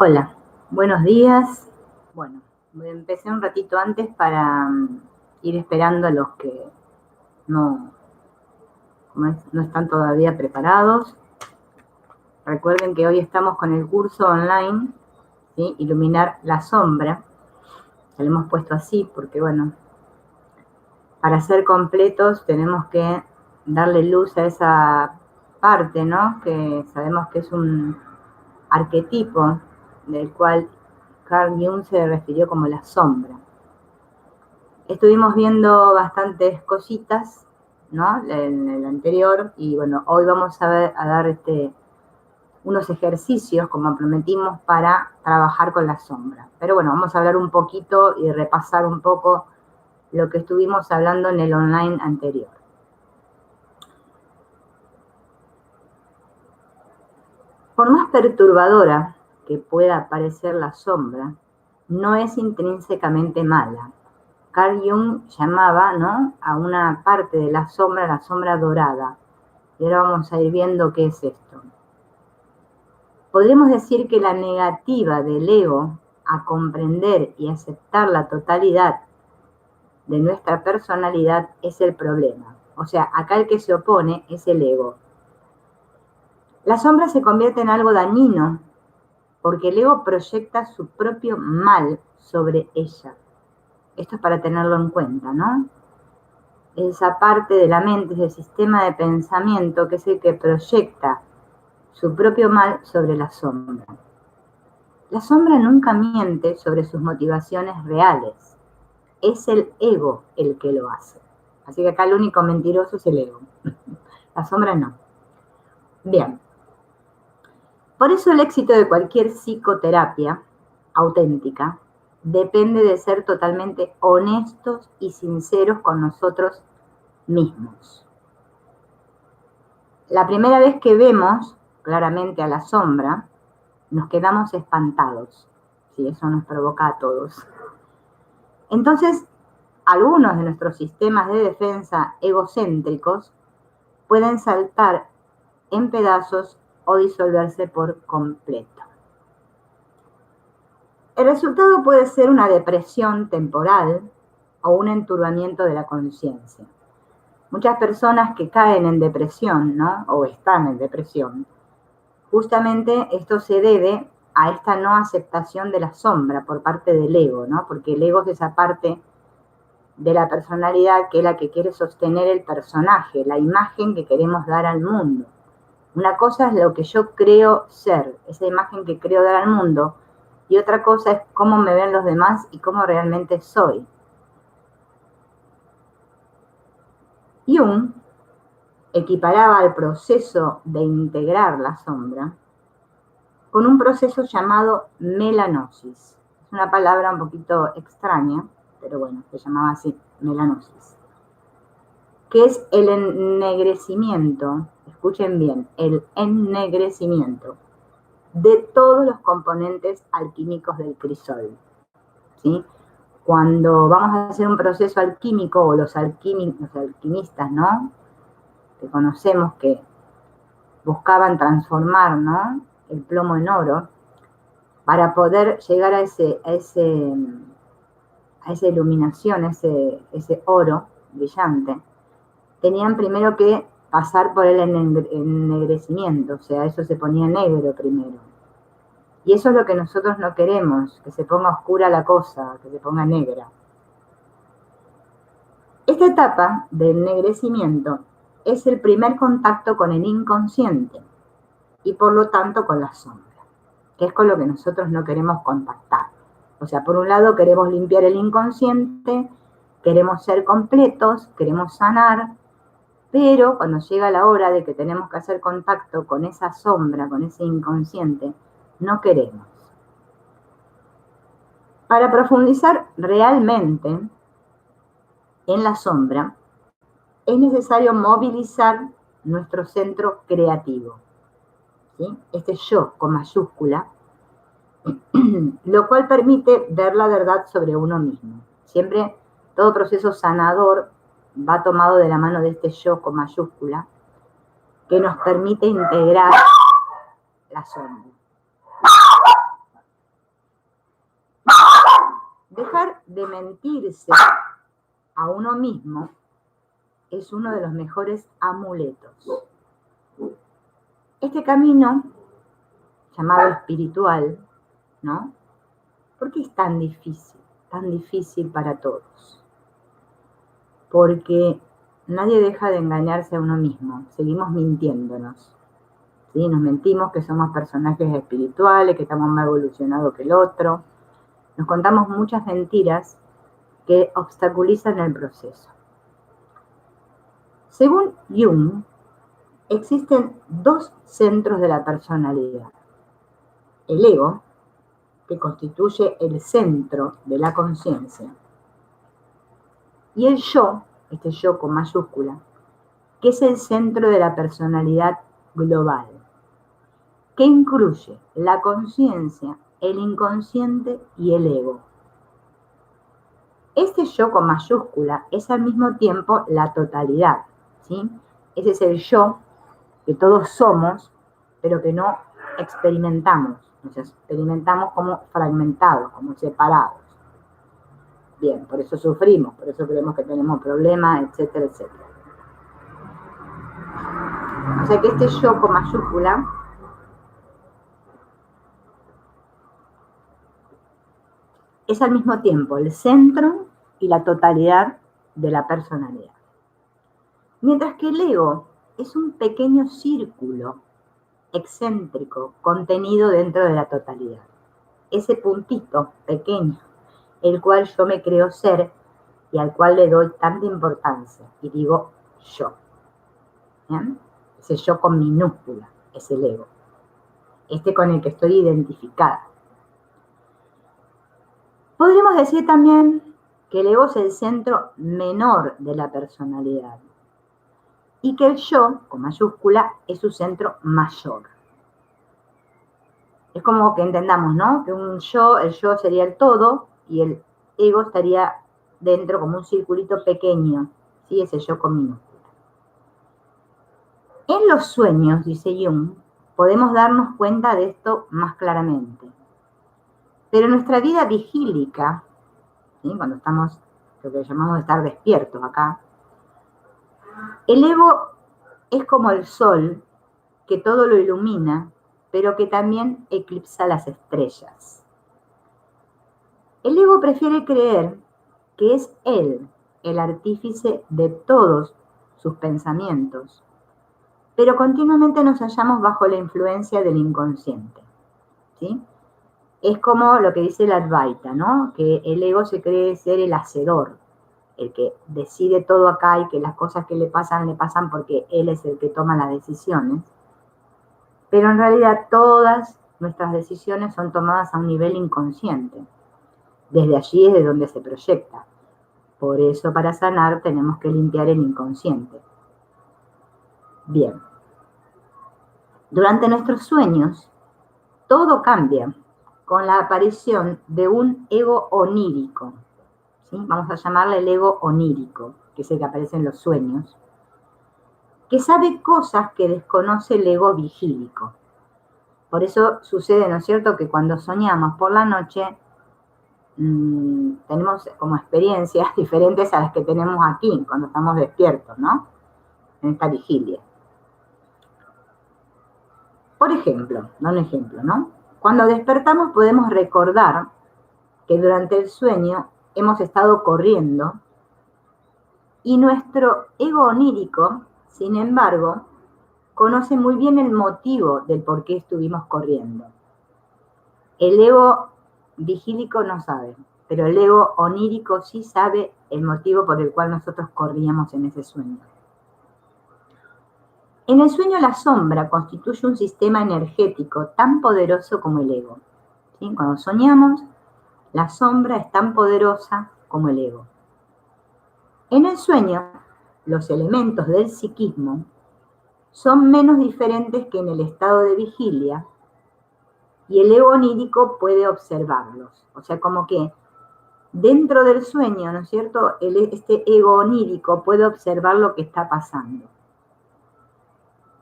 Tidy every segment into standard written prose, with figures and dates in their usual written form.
Hola, buenos días. Bueno, empecé un ratito antes para ir esperando a los que no, no están todavía preparados. Recuerden que hoy estamos con el curso online, ¿sí? Iluminar la sombra. Se lo hemos puesto así porque, bueno, para ser completos tenemos que darle luz a esa parte, ¿no? Que sabemos que es un arquetipo del cual Carl Jung se refirió como la sombra. Estuvimos viendo bastantes cositas, ¿no? En el anterior, y bueno, hoy vamos a dar unos ejercicios, como prometimos, para trabajar con la sombra. Pero bueno, vamos a hablar un poquito y repasar un poco lo que estuvimos hablando en el online anterior. Por más perturbadora que pueda parecer la sombra, no es intrínsecamente mala. Carl Jung llamaba, ¿no?, a una parte de la sombra dorada. Y ahora vamos a ir viendo qué es esto. Podríamos decir que la negativa del ego a comprender y aceptar la totalidad de nuestra personalidad es el problema. O sea, acá el que se opone es el ego. La sombra se convierte en algo dañino porque el ego proyecta su propio mal sobre ella. Esto es para tenerlo en cuenta, ¿no? Esa parte de la mente, ese sistema de pensamiento que es el que proyecta su propio mal sobre la sombra. La sombra nunca miente sobre sus motivaciones reales. Es el ego el que lo hace. Así que acá el único mentiroso es el ego. La sombra no. Bien. Por eso el éxito de cualquier psicoterapia auténtica depende de ser totalmente honestos y sinceros con nosotros mismos. La primera vez que vemos claramente a la sombra, nos quedamos espantados. Sí, eso nos provoca a todos. Entonces, algunos de nuestros sistemas de defensa egocéntricos pueden saltar en pedazos o disolverse por completo. El resultado puede ser una depresión temporal o un enturbamiento de la conciencia. Muchas personas que caen en depresión, ¿no?, o están en depresión, justamente esto se debe a esta no aceptación de la sombra por parte del ego, ¿no? Porque el ego es esa parte de la personalidad que es la que quiere sostener el personaje, la imagen que queremos dar al mundo. Una cosa es lo que yo creo ser, esa imagen que creo dar al mundo, y otra cosa es cómo me ven los demás y cómo realmente soy. Jung equiparaba el proceso de integrar la sombra con un proceso llamado melanosis. Es una palabra un poquito extraña, pero bueno, se llamaba así, melanosis. Que es el ennegrecimiento, escuchen bien, el ennegrecimiento de todos los componentes alquímicos del crisol. ¿Sí? Cuando vamos a hacer un proceso alquímico, o los alquimistas, ¿no?, que conocemos que buscaban transformar, ¿no?, el plomo en oro, para poder llegar a esa iluminación, ese oro brillante, tenían primero que pasar por el ennegrecimiento, o sea, eso se ponía negro primero. Y eso es lo que nosotros no queremos, que se ponga oscura la cosa, que se ponga negra. Esta etapa de ennegrecimiento es el primer contacto con el inconsciente y por lo tanto con la sombra, que es con lo que nosotros no queremos contactar. O sea, por un lado queremos limpiar el inconsciente, queremos ser completos, queremos sanar, pero cuando llega la hora de que tenemos que hacer contacto con esa sombra, con ese inconsciente, no queremos. Para profundizar realmente en la sombra, es necesario movilizar nuestro centro creativo, ¿sí? Este yo con mayúscula, lo cual permite ver la verdad sobre uno mismo. Siempre todo proceso sanador va tomado de la mano de este yo con mayúscula, que nos permite integrar la sombra. Dejar de mentirse a uno mismo es uno de los mejores amuletos. Este camino, llamado espiritual, ¿no? ¿Por qué es tan difícil para todos? Porque nadie deja de engañarse a uno mismo, seguimos mintiéndonos, ¿sí? Nos mentimos que somos personajes espirituales, que estamos más evolucionados que el otro. Nos contamos muchas mentiras que obstaculizan el proceso. Según Jung, existen dos centros de la personalidad. El ego, que constituye el centro de la conciencia, y el yo, este yo con mayúscula, que es el centro de la personalidad global, que incluye la conciencia, el inconsciente y el ego. Este yo con mayúscula es al mismo tiempo la totalidad, ¿sí? Ese es el yo que todos somos, pero que no experimentamos. Nos experimentamos como fragmentados, como separados. Bien, por eso sufrimos, por eso creemos que tenemos problemas, etcétera, etcétera. O sea que este yo con mayúscula es al mismo tiempo el centro y la totalidad de la personalidad. Mientras que el ego es un pequeño círculo excéntrico contenido dentro de la totalidad. Ese puntito pequeño, el cual yo me creo ser y al cual le doy tanta importancia, y digo yo. ¿Bien? Ese yo con minúscula es el ego, este con el que estoy identificada. Podríamos decir también que el ego es el centro menor de la personalidad y que el yo, con mayúscula, es su centro mayor. Es como que entendamos, ¿no? Que el yo sería el todo y el ego estaría dentro como un circulito pequeño, ¿sí? Ese yo con minúscula. En los sueños, dice Jung, podemos darnos cuenta de esto más claramente. Pero en nuestra vida vigílica, ¿sí? Cuando estamos, lo que llamamos estar despiertos acá, el ego es como el sol que todo lo ilumina, pero que también eclipsa las estrellas. El ego prefiere creer que es él el artífice de todos sus pensamientos, pero continuamente nos hallamos bajo la influencia del inconsciente, ¿sí? Es como lo que dice la Advaita, ¿no? Que el ego se cree ser el hacedor, el que decide todo acá y que las cosas que le pasan porque él es el que toma las decisiones. Pero en realidad todas nuestras decisiones son tomadas a un nivel inconsciente. Desde allí es de donde se proyecta. Por eso para sanar tenemos que limpiar el inconsciente. Bien. Durante nuestros sueños, todo cambia con la aparición de un ego onírico. ¿Sí? Vamos a llamarle el ego onírico, que es el que aparece en los sueños, que sabe cosas que desconoce el ego vigílico. Por eso sucede, ¿no es cierto?, que cuando soñamos por la noche, tenemos como experiencias diferentes a las que tenemos aquí, cuando estamos despiertos, ¿no? En esta vigilia. Por ejemplo, ¿no? Cuando despertamos podemos recordar que durante el sueño hemos estado corriendo y nuestro ego onírico, sin embargo, conoce muy bien el motivo del por qué estuvimos corriendo. El ego vigílico no sabe, pero el ego onírico sí sabe el motivo por el cual nosotros corríamos en ese sueño. En el sueño la sombra constituye un sistema energético tan poderoso como el ego. ¿Sí? Cuando soñamos, la sombra es tan poderosa como el ego. En el sueño, los elementos del psiquismo son menos diferentes que en el estado de vigilia y el ego onírico puede observarlos. O sea, como que dentro del sueño, ¿no es cierto?, este ego onírico puede observar lo que está pasando.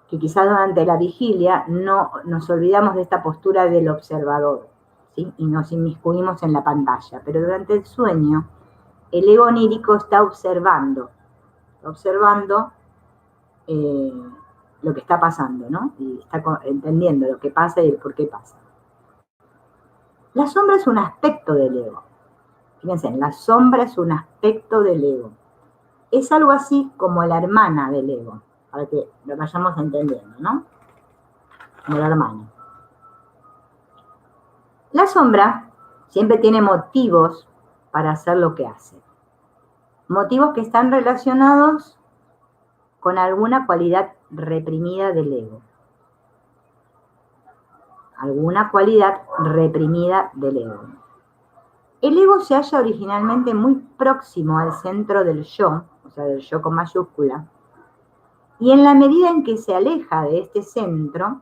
Que quizás durante la vigilia no nos olvidamos de esta postura del observador. ¿sí? Y nos inmiscuimos en la pantalla. Pero durante el sueño, el ego onírico está observando lo que está pasando, ¿no? Y está entendiendo lo que pasa y el por qué pasa. La sombra es un aspecto del ego. Fíjense, la sombra es un aspecto del ego. Es algo así como la hermana del ego, para que lo vayamos entendiendo, ¿no? Como la hermana. La sombra siempre tiene motivos para hacer lo que hace. Motivos que están relacionados con alguna cualidad reprimida del ego. Alguna cualidad reprimida del ego. El ego se halla originalmente muy próximo al centro del yo, o sea, del yo con mayúscula, y en la medida en que se aleja de este centro,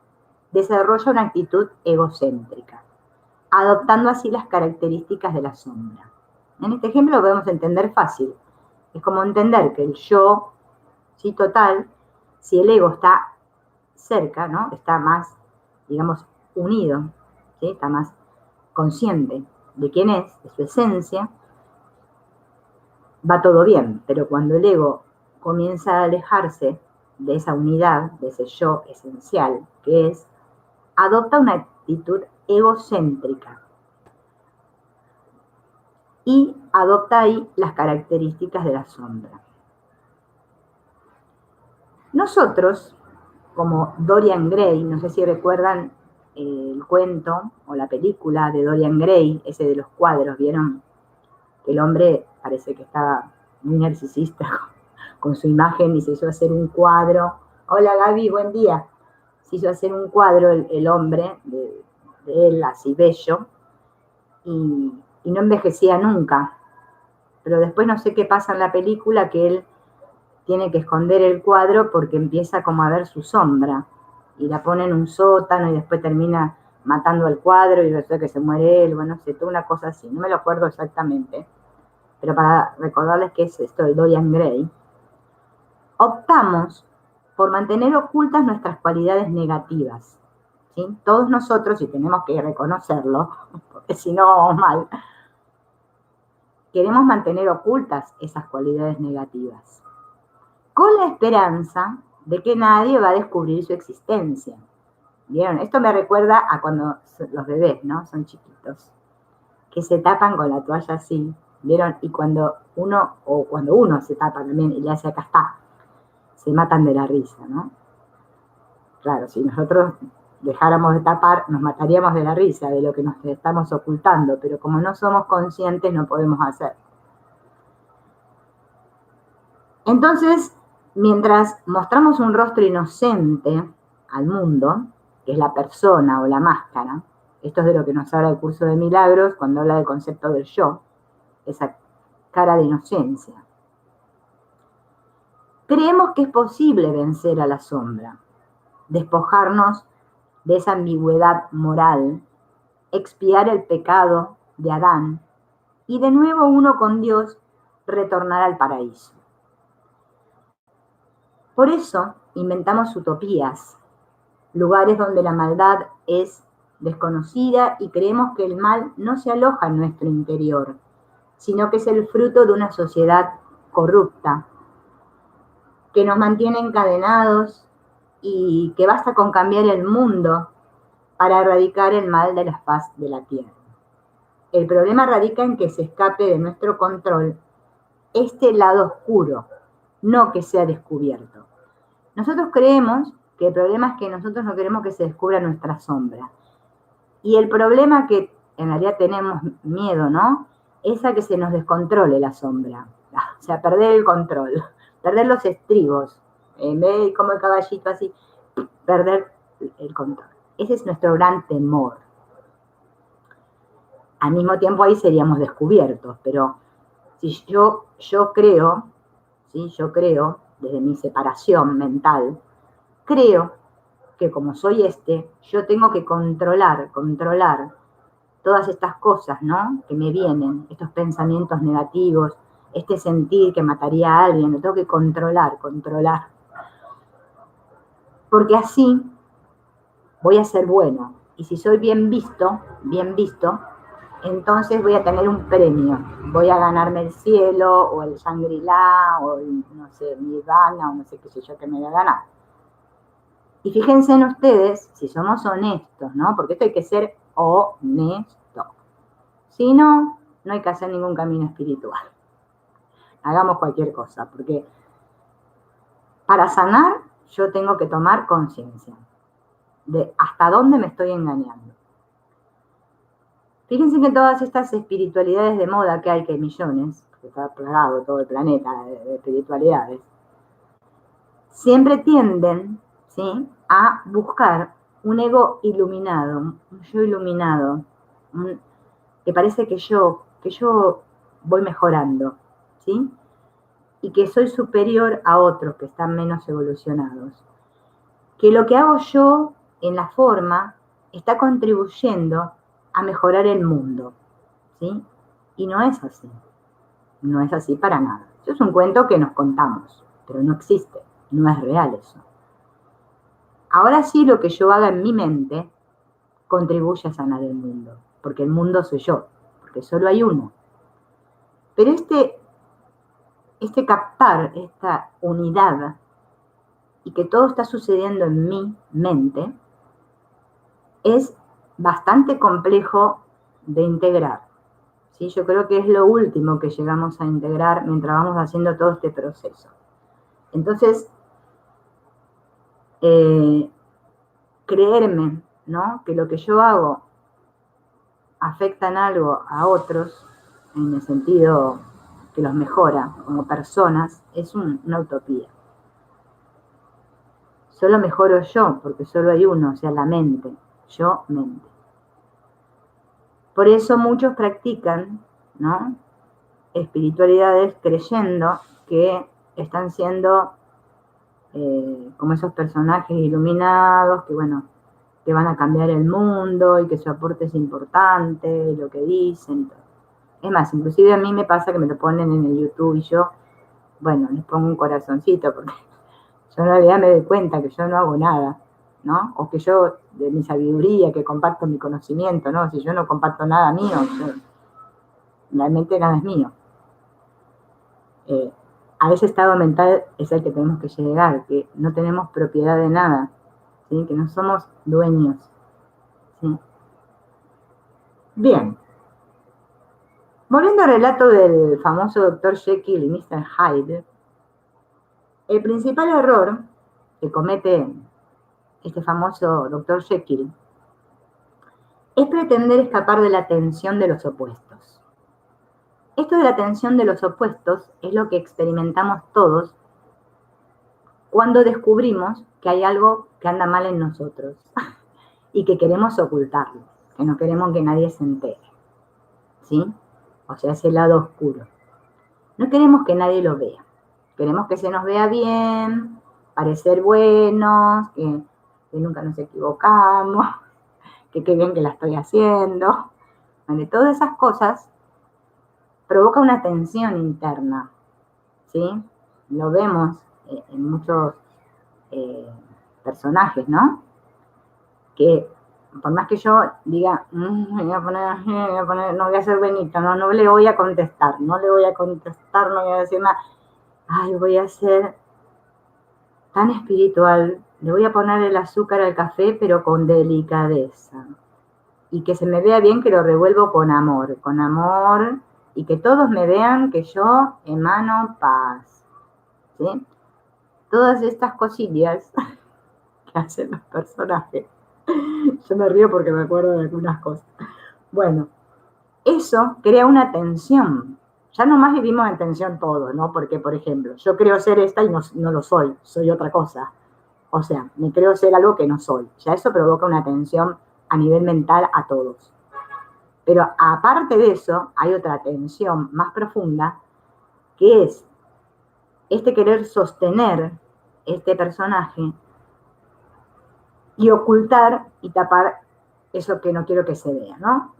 desarrolla una actitud egocéntrica, adoptando así las características de la sombra. En este ejemplo lo podemos entender fácil. Es como entender que el yo, sí, total, si el ego está cerca, ¿no? Está más, digamos, unido, ¿sí? Está más consciente de quién es, de su esencia, va todo bien. Pero cuando el ego comienza a alejarse de esa unidad, de ese yo esencial que es, adopta una actitud egocéntrica y adopta ahí las características de la sombra. Nosotros, como Dorian Gray, no sé si recuerdan el cuento o la película de Dorian Gray, ese de los cuadros, ¿vieron? Que el hombre parece que estaba muy narcisista con su imagen y se hizo hacer un cuadro. Hola Gaby, buen día. Se hizo hacer un cuadro el hombre de él así bello y no envejecía nunca. Pero después no sé qué pasa en la película, que él tiene que esconder el cuadro porque empieza como a ver su sombra y la pone en un sótano y después termina matando al cuadro y resulta que se muere él, bueno, sé, toda una cosa así, no me lo acuerdo exactamente, pero para recordarles que es esto de Dorian Gray, optamos por mantener ocultas nuestras cualidades negativas, ¿sí? Todos nosotros, y tenemos que reconocerlo, porque si no vamos mal, queremos mantener ocultas esas cualidades negativas, con la esperanza de que nadie va a descubrir su existencia. ¿Vieron? Esto me recuerda a cuando los bebés, ¿no? Son chiquitos, que se tapan con la toalla así, ¿vieron? Y cuando uno se tapa también y le hace acá está, se matan de la risa, ¿no? Claro, si nosotros dejáramos de tapar, nos mataríamos de la risa de lo que nos estamos ocultando, pero como no somos conscientes, no podemos hacer. Entonces, mientras mostramos un rostro inocente al mundo, que es la persona o la máscara, esto es de lo que nos habla el curso de milagros cuando habla del concepto del yo, esa cara de inocencia. Creemos que es posible vencer a la sombra, despojarnos de esa ambigüedad moral, expiar el pecado de Adán y de nuevo uno con Dios retornar al paraíso. Por eso inventamos utopías, lugares donde la maldad es desconocida y creemos que el mal no se aloja en nuestro interior, sino que es el fruto de una sociedad corrupta, que nos mantiene encadenados y que basta con cambiar el mundo para erradicar el mal de la faz de la tierra. El problema radica en que se escape de nuestro control este lado oscuro, no que sea descubierto. Nosotros creemos que el problema es que nosotros no queremos que se descubra nuestra sombra. Y el problema que en realidad tenemos miedo, ¿no? Es a que se nos descontrole la sombra. O sea, perder el control, perder los estribos. En vez de ir como el caballito así, perder el control. Ese es nuestro gran temor. Al mismo tiempo ahí seríamos descubiertos, pero si yo creo, ¿sí? Yo creo, desde mi separación mental, creo que como soy yo tengo que controlar todas estas cosas, ¿no? Que me vienen, estos pensamientos negativos, este sentir que mataría a alguien, lo tengo que controlar. Porque así voy a ser bueno. y si soy bien visto, entonces voy a tener un premio. Voy a ganarme el cielo, o el Shangri-La, o el, no sé, Nirvana, o no sé qué sé yo que me voy a ganar. Y fíjense en ustedes, si somos honestos, ¿no? Porque esto hay que ser honesto. Si no, no hay que hacer ningún camino espiritual. Hagamos cualquier cosa, porque para sanar yo tengo que tomar conciencia de hasta dónde me estoy engañando. Fíjense que todas estas espiritualidades de moda que hay, que hay millones, que está plagado todo el planeta de espiritualidades, siempre tienden, ¿sí?, a buscar un ego iluminado, un yo iluminado, que parece que yo voy mejorando, ¿sí? Y que soy superior a otros que están menos evolucionados. Que lo que hago yo en la forma está contribuyendo a mejorar el mundo, ¿sí? Y no es así. No es así para nada. Eso es un cuento que nos contamos, pero no existe, no es real eso. Ahora sí, lo que yo haga en mi mente contribuye a sanar el mundo, porque el mundo soy yo, porque solo hay uno. Pero este captar esta unidad y que todo está sucediendo en mi mente es bastante complejo de integrar, ¿sí? Yo creo que es lo último que llegamos a integrar mientras vamos haciendo todo este proceso. Entonces, creerme, ¿no?, que lo que yo hago afecta en algo a otros, en el sentido que los mejora como personas, es una utopía. Solo mejoro yo, porque solo hay uno, o sea, la mente, yo, mente. Por eso muchos practican, ¿no?, espiritualidades creyendo que están siendo como esos personajes iluminados, que bueno, que van a cambiar el mundo y que su aporte es importante, lo que dicen. Es más, inclusive a mí me pasa que me lo ponen en el YouTube y yo, bueno, les pongo un corazoncito porque yo en realidad me doy cuenta que yo no hago nada, ¿no? O que yo, de mi sabiduría, que comparto mi conocimiento, ¿no? Si yo no comparto nada mío, realmente nada es mío. A ese estado mental es el que tenemos que llegar, que no tenemos propiedad de nada, ¿sí?, que no somos dueños, ¿sí? Bien. Volviendo al relato del famoso Dr. Jekyll y Mr. Hyde, el principal error que comete este famoso Dr. Jekyll es pretender escapar de la tensión de los opuestos. Esto de la tensión de los opuestos es lo que experimentamos todos cuando descubrimos que hay algo que anda mal en nosotros y que queremos ocultarlo, que no queremos que nadie se entere, ¿sí? O sea, ese lado oscuro. No queremos que nadie lo vea. Queremos que se nos vea bien, parecer buenos, que nunca nos equivocamos, que qué bien que la estoy haciendo. Bueno, todas esas cosas provoca una tensión interna, ¿sí? Lo vemos en muchos personajes, ¿no? Que por más que yo diga, me voy a poner, no voy a ser Benito, no le voy a contestar, no voy a decir nada. Ay, voy a ser tan espiritual, le voy a poner el azúcar al café, pero con delicadeza. Y que se me vea bien que lo revuelvo con amor, y que todos me vean que yo emano paz, ¿sí? Todas estas cosillas que hacen los personajes. Yo me río porque me acuerdo de algunas cosas. Bueno, eso crea una tensión. Ya nomás vivimos en tensión todos, ¿no? Porque, por ejemplo, yo creo ser esta y no lo soy otra cosa. O sea, me creo ser algo que no soy. Ya eso provoca una tensión a nivel mental a todos. Pero aparte de eso, hay otra tensión más profunda, que es este querer sostener este personaje y ocultar y tapar eso que no quiero que se vea, ¿no?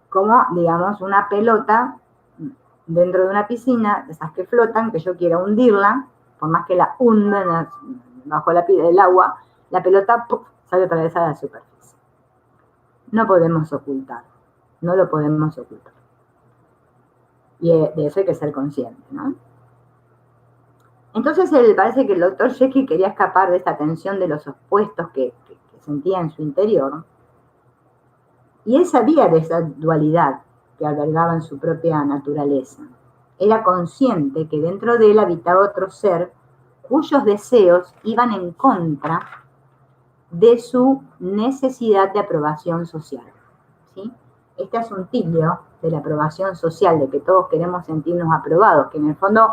Como, digamos, una pelota dentro de una piscina, de esas que flotan, que yo quiero hundirla, por más que la hunda bajo el agua, la pelota ¡puf!, sale atravesada de la superficie. no podemos ocultar, no lo podemos ocultar. Y de eso hay que ser consciente, ¿no? Entonces parece que el doctor Jekyll quería escapar de esta tensión de los opuestos que sentía en su interior, y él sabía de esa dualidad que albergaba en su propia naturaleza. Era consciente que dentro de él habitaba otro ser cuyos deseos iban en contra de su necesidad de aprobación social, ¿sí? Este asuntillo de la aprobación social, de que todos queremos sentirnos aprobados, que en el fondo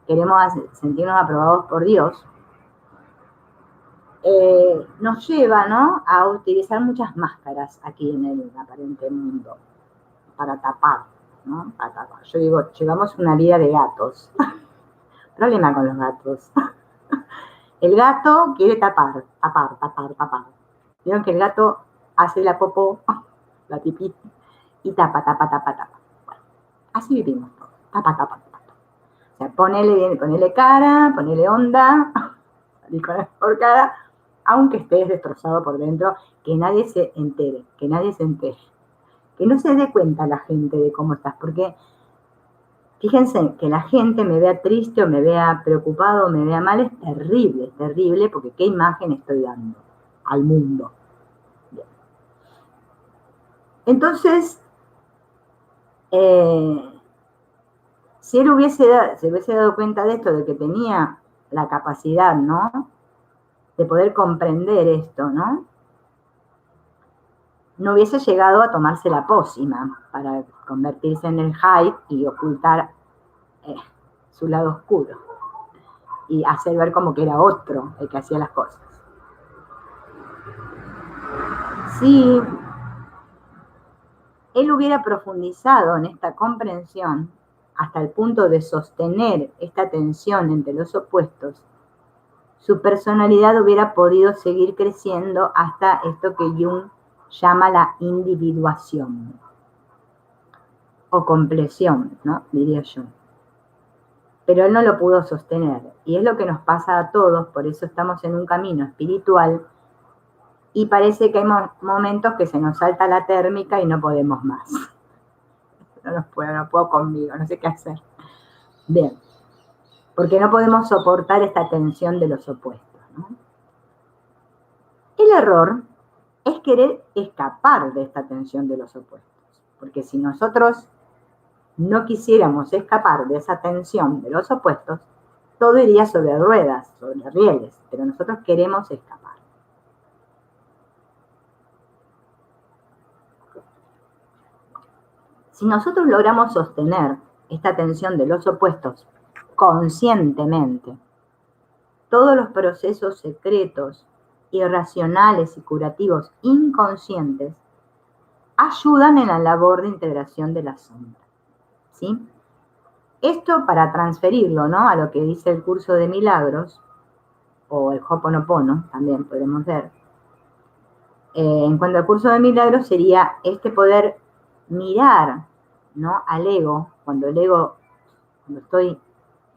queremos sentirnos aprobados por Dios, nos lleva, ¿no?, a utilizar muchas máscaras aquí en el aparente mundo para tapar, ¿no? Para tapar. Yo digo, llevamos una vida de gatos. Problema con los gatos. El gato quiere tapar. Vieron que el gato hace la popó, la pipí, y tapa. Bueno, así vivimos todos. Tapa. O sea, ponele cara, ponele onda, salí con la mejor cara, aunque estés destrozado por dentro, que nadie se entere, que no se dé cuenta la gente de cómo estás, porque fíjense, que la gente me vea triste o me vea preocupado o me vea mal es terrible, porque qué imagen estoy dando al mundo. Bien. Entonces, si él se hubiese dado cuenta de esto, de que tenía la capacidad, ¿no?, de poder comprender esto, ¿no?, no hubiese llegado a tomarse la pócima para convertirse en el Hyde y ocultar su lado oscuro y hacer ver como que era otro el que hacía las cosas. Si él hubiera profundizado en esta comprensión hasta el punto de sostener esta tensión entre los opuestos, su personalidad hubiera podido seguir creciendo hasta esto que Jung llama la individuación o compleción, ¿no?, diría yo. Pero él no lo pudo sostener, y es lo que nos pasa a todos, por eso estamos en un camino espiritual, y parece que hay momentos que se nos salta la térmica y no podemos más. No puedo conmigo, no sé qué hacer. Bien, porque no podemos soportar esta tensión de los opuestos, ¿no? El error es querer escapar de esta tensión de los opuestos, porque si nosotros no quisiéramos escapar de esa tensión de los opuestos, todo iría sobre ruedas, sobre rieles, pero nosotros queremos escapar. Si nosotros logramos sostener esta tensión de los opuestos conscientemente, todos los procesos secretos, irracionales y curativos inconscientes ayudan en la labor de integración de la sombra, ¿sí? Esto para transferirlo, ¿no?, a lo que dice el curso de milagros, o el Ho'oponopono, también podemos ver. En cuanto al curso de milagros, sería este poder mirar, ¿no?, al ego, cuando estoy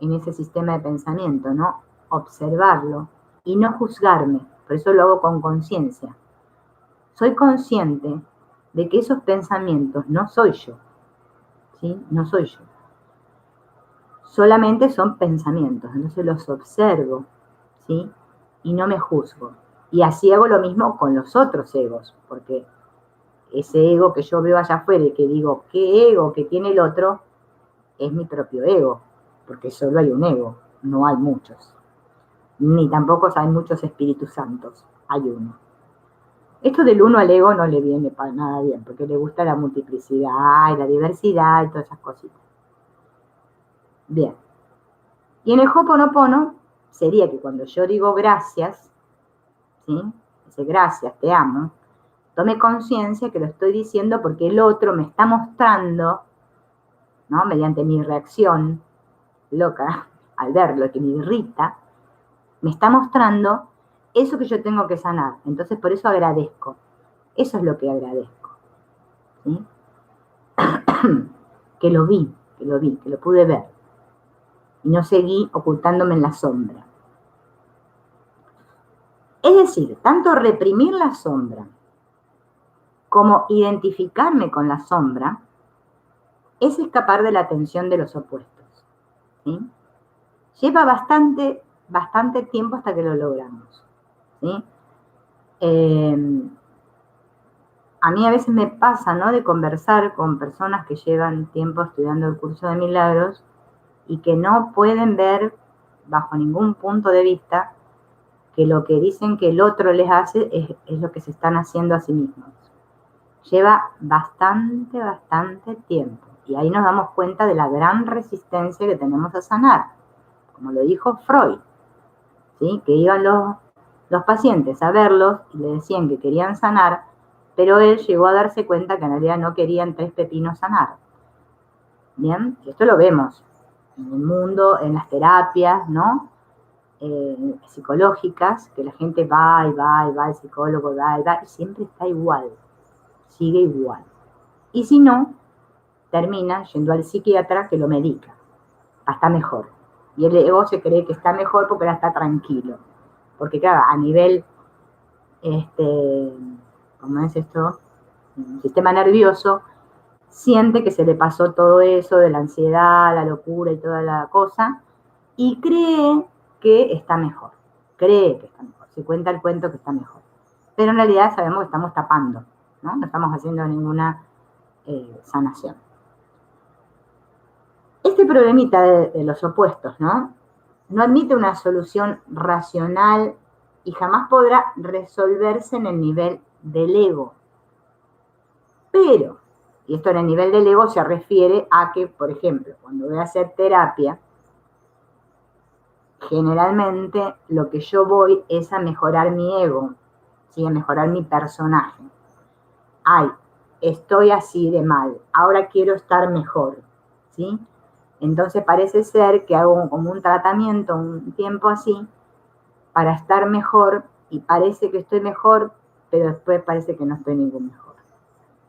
en ese sistema de pensamiento, ¿no?, observarlo y no juzgarme, por eso lo hago con conciencia. Soy consciente de que esos pensamientos no soy yo, ¿sí?, no soy yo. Solamente son pensamientos, entonces los observo, ¿sí?, y no me juzgo. Y así hago lo mismo con los otros egos, porque ese ego que yo veo allá afuera y que digo, ¿qué ego que tiene el otro? Es mi propio ego, porque solo hay un ego, no hay muchos. Ni tampoco hay muchos espíritus santos, hay uno. Esto del uno al ego no le viene para nada bien, porque le gusta la multiplicidad y la diversidad y todas esas cositas. Bien. Y en el Ho'oponopono sería que cuando yo digo gracias, ¿sí?, dice gracias, te amo, tome conciencia que lo estoy diciendo porque el otro me está mostrando, ¿no?, mediante mi reacción loca, al verlo, que me irrita, me está mostrando eso que yo tengo que sanar. Entonces, por eso agradezco. Eso es lo que agradezco, ¿sí? Que lo vi, que lo pude ver. Y no seguí ocultándome en la sombra. Es decir, tanto reprimir la sombra como identificarme con la sombra, es escapar de la tensión de los opuestos, ¿sí? Lleva bastante tiempo hasta que lo logramos, ¿sí? A mí a veces me pasa, ¿no?, de conversar con personas que llevan tiempo estudiando el curso de milagros y que no pueden ver bajo ningún punto de vista que lo que dicen que el otro les hace es lo que se están haciendo a sí mismos. Lleva bastante tiempo. Y ahí nos damos cuenta de la gran resistencia que tenemos a sanar. Como lo dijo Freud, ¿sí? Que iban los pacientes a verlos y le decían que querían sanar, pero él llegó a darse cuenta que en realidad no querían 3 pepinos sanar. Bien, esto lo vemos en el mundo, en las terapias, ¿no? Psicológicas, que la gente va al psicólogo, va, y siempre está igual, sigue igual. Y si no, termina yendo al psiquiatra que lo medica, está mejor. Y el ego se cree que está mejor porque ahora está tranquilo. Porque claro, a nivel, ¿cómo es esto? El sistema nervioso, siente que se le pasó todo eso de la ansiedad, la locura y toda la cosa, y cree que está mejor. Se cuenta el cuento que está mejor. Pero en realidad sabemos que estamos tapando, ¿no? No estamos haciendo ninguna sanación. Este problemita de los opuestos, ¿no? No admite una solución racional y jamás podrá resolverse en el nivel del ego. Pero, y esto en el nivel del ego se refiere a que, por ejemplo, cuando voy a hacer terapia, generalmente lo que yo voy es a mejorar mi ego, ¿sí? A mejorar mi personaje. Ay, estoy así de mal, ahora quiero estar mejor, ¿sí? Entonces parece ser que hago como un tratamiento, un tiempo así, para estar mejor, y parece que estoy mejor, pero después parece que no estoy ningún mejor,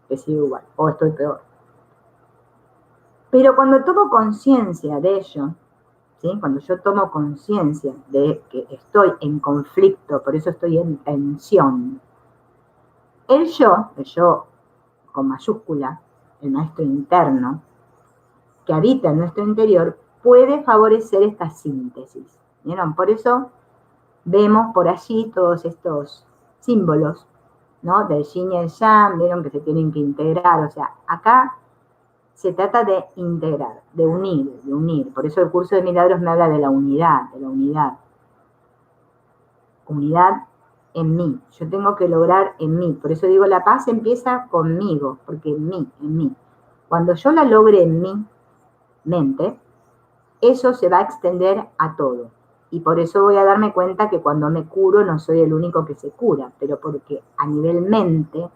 que sigo igual, o estoy peor. Pero cuando tomo conciencia de ello, ¿sí? Cuando yo tomo conciencia de que estoy en conflicto, por eso estoy en tensión, el yo con mayúscula, el maestro interno, que habita en nuestro interior, puede favorecer esta síntesis. ¿Vieron? Por eso vemos por allí todos estos símbolos, ¿no? Del yin y el yang, vieron que se tienen que integrar. O sea, acá se trata de integrar, de unir. Por eso el curso de milagros me habla de la unidad, Unidad en mí. Yo tengo que lograr en mí. Por eso digo, la paz empieza conmigo, porque en mí. Cuando yo la logre en mi mente, eso se va a extender a todo. Y por eso voy a darme cuenta que cuando me curo no soy el único que se cura, pero porque a nivel mente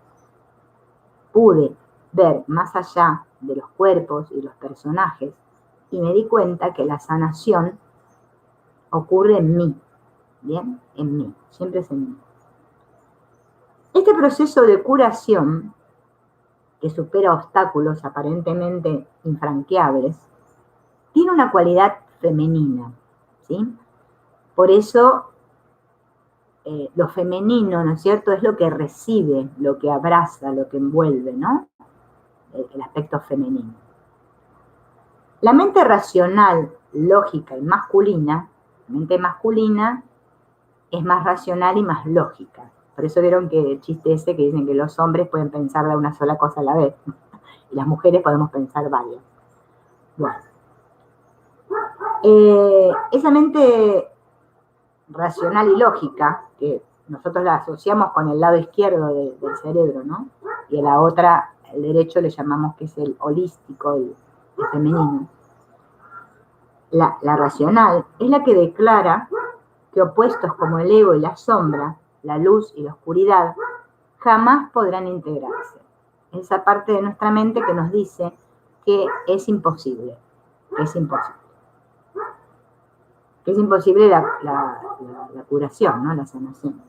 pude ver más allá de los cuerpos y los personajes y me di cuenta que la sanación ocurre en mí, ¿bien? En mí, siempre es en mí. Este proceso de curación, que supera obstáculos aparentemente infranqueables, tiene una cualidad femenina, ¿sí? Por eso lo femenino, ¿no es cierto?, es lo que recibe, lo que abraza, lo que envuelve, ¿no? El aspecto femenino. La mente racional, lógica y masculina, la mente masculina es más racional y más lógica. Por eso vieron que el chiste ese que dicen que los hombres pueden pensar de una sola cosa a la vez y las mujeres podemos pensar varias. Bueno, esa mente racional y lógica, que nosotros la asociamos con el lado izquierdo del cerebro, ¿no? Y a la otra, el derecho, le llamamos que es el holístico, el femenino. La racional es la que declara que opuestos como el ego y la sombra, la luz y la oscuridad, jamás podrán integrarse. Esa parte de nuestra mente que nos dice que es imposible, que es imposible la curación, ¿no? La sanación.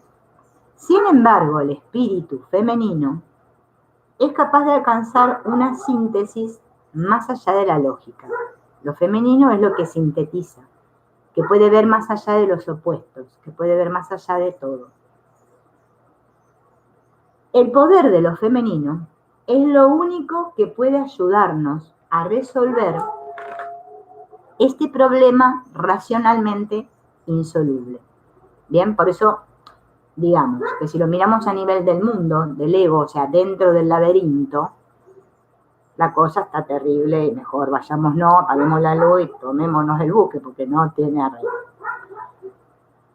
Sin embargo, el espíritu femenino es capaz de alcanzar una síntesis más allá de la lógica. Lo femenino es lo que sintetiza, que puede ver más allá de los opuestos, que puede ver más allá de todo. El poder de lo femenino es lo único que puede ayudarnos a resolver este problema racionalmente insoluble. Bien, por eso digamos que si lo miramos a nivel del mundo, del ego, o sea, dentro del laberinto, la cosa está terrible y mejor vayámonos, apaguemos la luz y tomémonos el buque porque no tiene arreglo.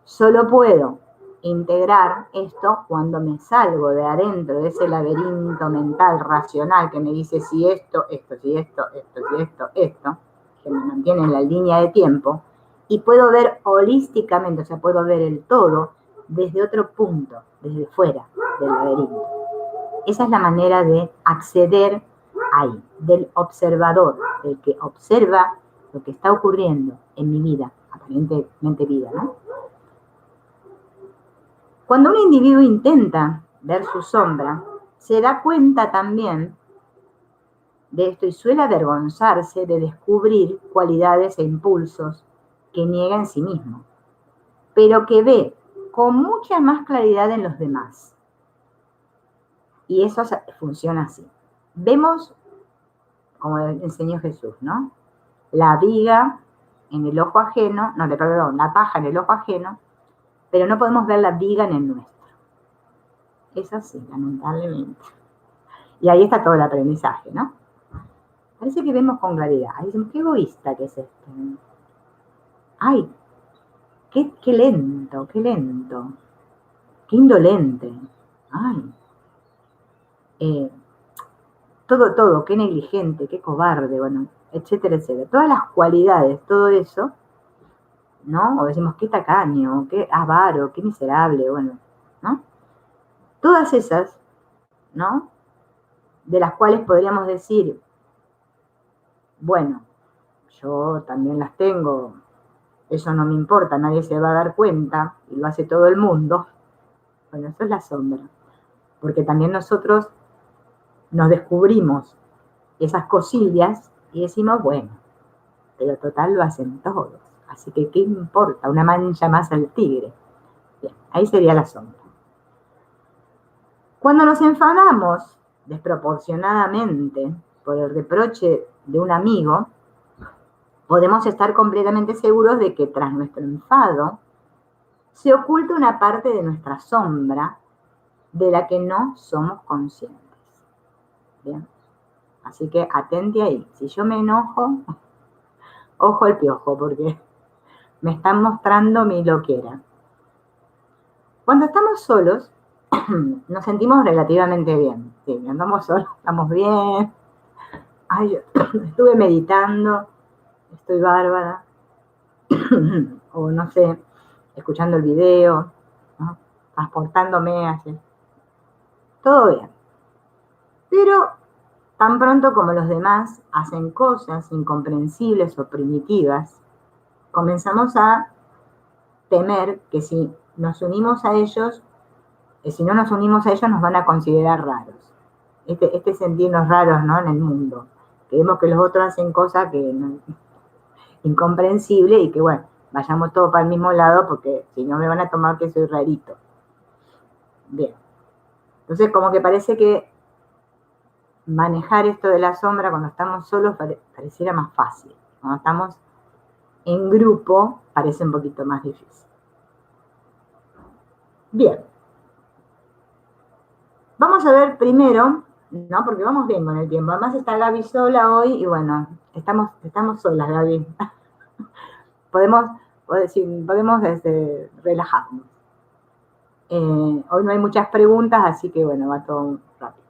Solo puedo integrar esto cuando me salgo de adentro de ese laberinto mental racional que me dice si esto, si esto, que me mantiene en la línea de tiempo, y puedo ver holísticamente, o sea, puedo ver el todo desde otro punto, desde fuera del laberinto. Esa es la manera de acceder ahí, del observador, del que observa lo que está ocurriendo en mi vida, aparentemente vida, ¿no? Cuando un individuo intenta ver su sombra, se da cuenta también de esto y suele avergonzarse de descubrir cualidades e impulsos que niega en sí mismo, pero que ve con mucha más claridad en los demás. Y eso funciona así. Vemos, como enseñó Jesús, ¿no? La viga en el ojo ajeno, la paja en el ojo ajeno, pero no podemos ver la viga en el nuestro. Es así, lamentablemente. Y ahí está todo el aprendizaje, ¿no? Parece que vemos con claridad. Ahí decimos, qué egoísta que es este. Ay, qué lento, qué indolente. Ay, todo, qué negligente, qué cobarde, bueno, etcétera, etcétera. Todas las cualidades, todo eso, ¿no? O decimos, qué tacaño, qué avaro, qué miserable, bueno, ¿no? Todas esas, ¿no? De las cuales podríamos decir, bueno, yo también las tengo, eso no me importa, nadie se va a dar cuenta, y lo hace todo el mundo. Bueno, eso es la sombra, porque también nosotros nos descubrimos esas cosillas y decimos, bueno, pero total lo hacen todos, así que ¿qué importa? Una mancha más al tigre. Bien, ahí sería la sombra. Cuando nos enfadamos desproporcionadamente por el reproche de un amigo, podemos estar completamente seguros de que tras nuestro enfado se oculta una parte de nuestra sombra de la que no somos conscientes. Bien, así que atente ahí. Si yo me enojo, ojo el piojo, porque me están mostrando mi loquera. Cuando estamos solos, nos sentimos relativamente bien. Sí, andamos solos, estamos bien. Ay, yo estuve meditando, estoy bárbara. O no sé, escuchando el video, ¿no? Transportándome así. Todo bien. Pero tan pronto como los demás hacen cosas incomprensibles o primitivas, comenzamos a temer que si nos unimos a ellos, si no nos unimos a ellos nos van a considerar raros. Este sentirnos raros, ¿no? En el mundo. Que vemos que los otros hacen cosas que incomprensibles y que, bueno, vayamos todos para el mismo lado porque si no me van a tomar que soy rarito. Bien. Entonces, como que parece que manejar esto de la sombra cuando estamos solos pareciera más fácil. Cuando estamos en grupo parece un poquito más difícil. Bien. Vamos a ver primero, ¿no? Porque vamos bien con el tiempo. Además está Gaby sola hoy y bueno, estamos solas, Gaby. podemos relajarnos. Hoy no hay muchas preguntas, así que bueno, va todo rápido.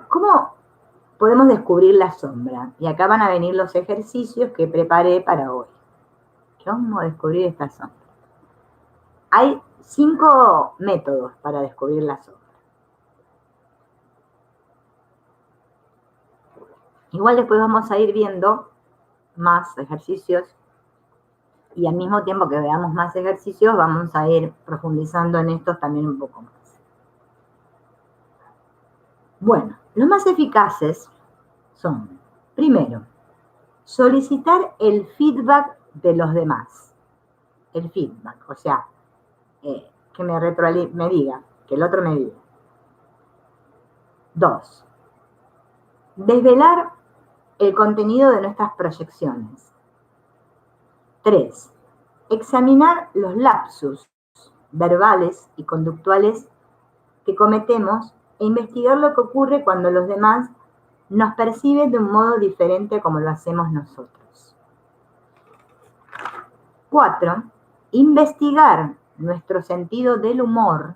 ¿Cómo podemos descubrir la sombra? Y acá van a venir los ejercicios que preparé para hoy. ¿Cómo descubrir esta sombra? Hay 5 métodos para descubrir la sombra. Igual después vamos a ir viendo más ejercicios y al mismo tiempo que veamos más ejercicios vamos a ir profundizando en estos también un poco más. Bueno, los más eficaces son, primero, solicitar el feedback de los demás. El feedback, o sea, que me diga, que el otro me diga. 2. Desvelar el contenido de nuestras proyecciones. 3. Examinar los lapsus verbales y conductuales que cometemos e investigar lo que ocurre cuando los demás nos perciben de un modo diferente como lo hacemos nosotros. 4. Investigar nuestro sentido del humor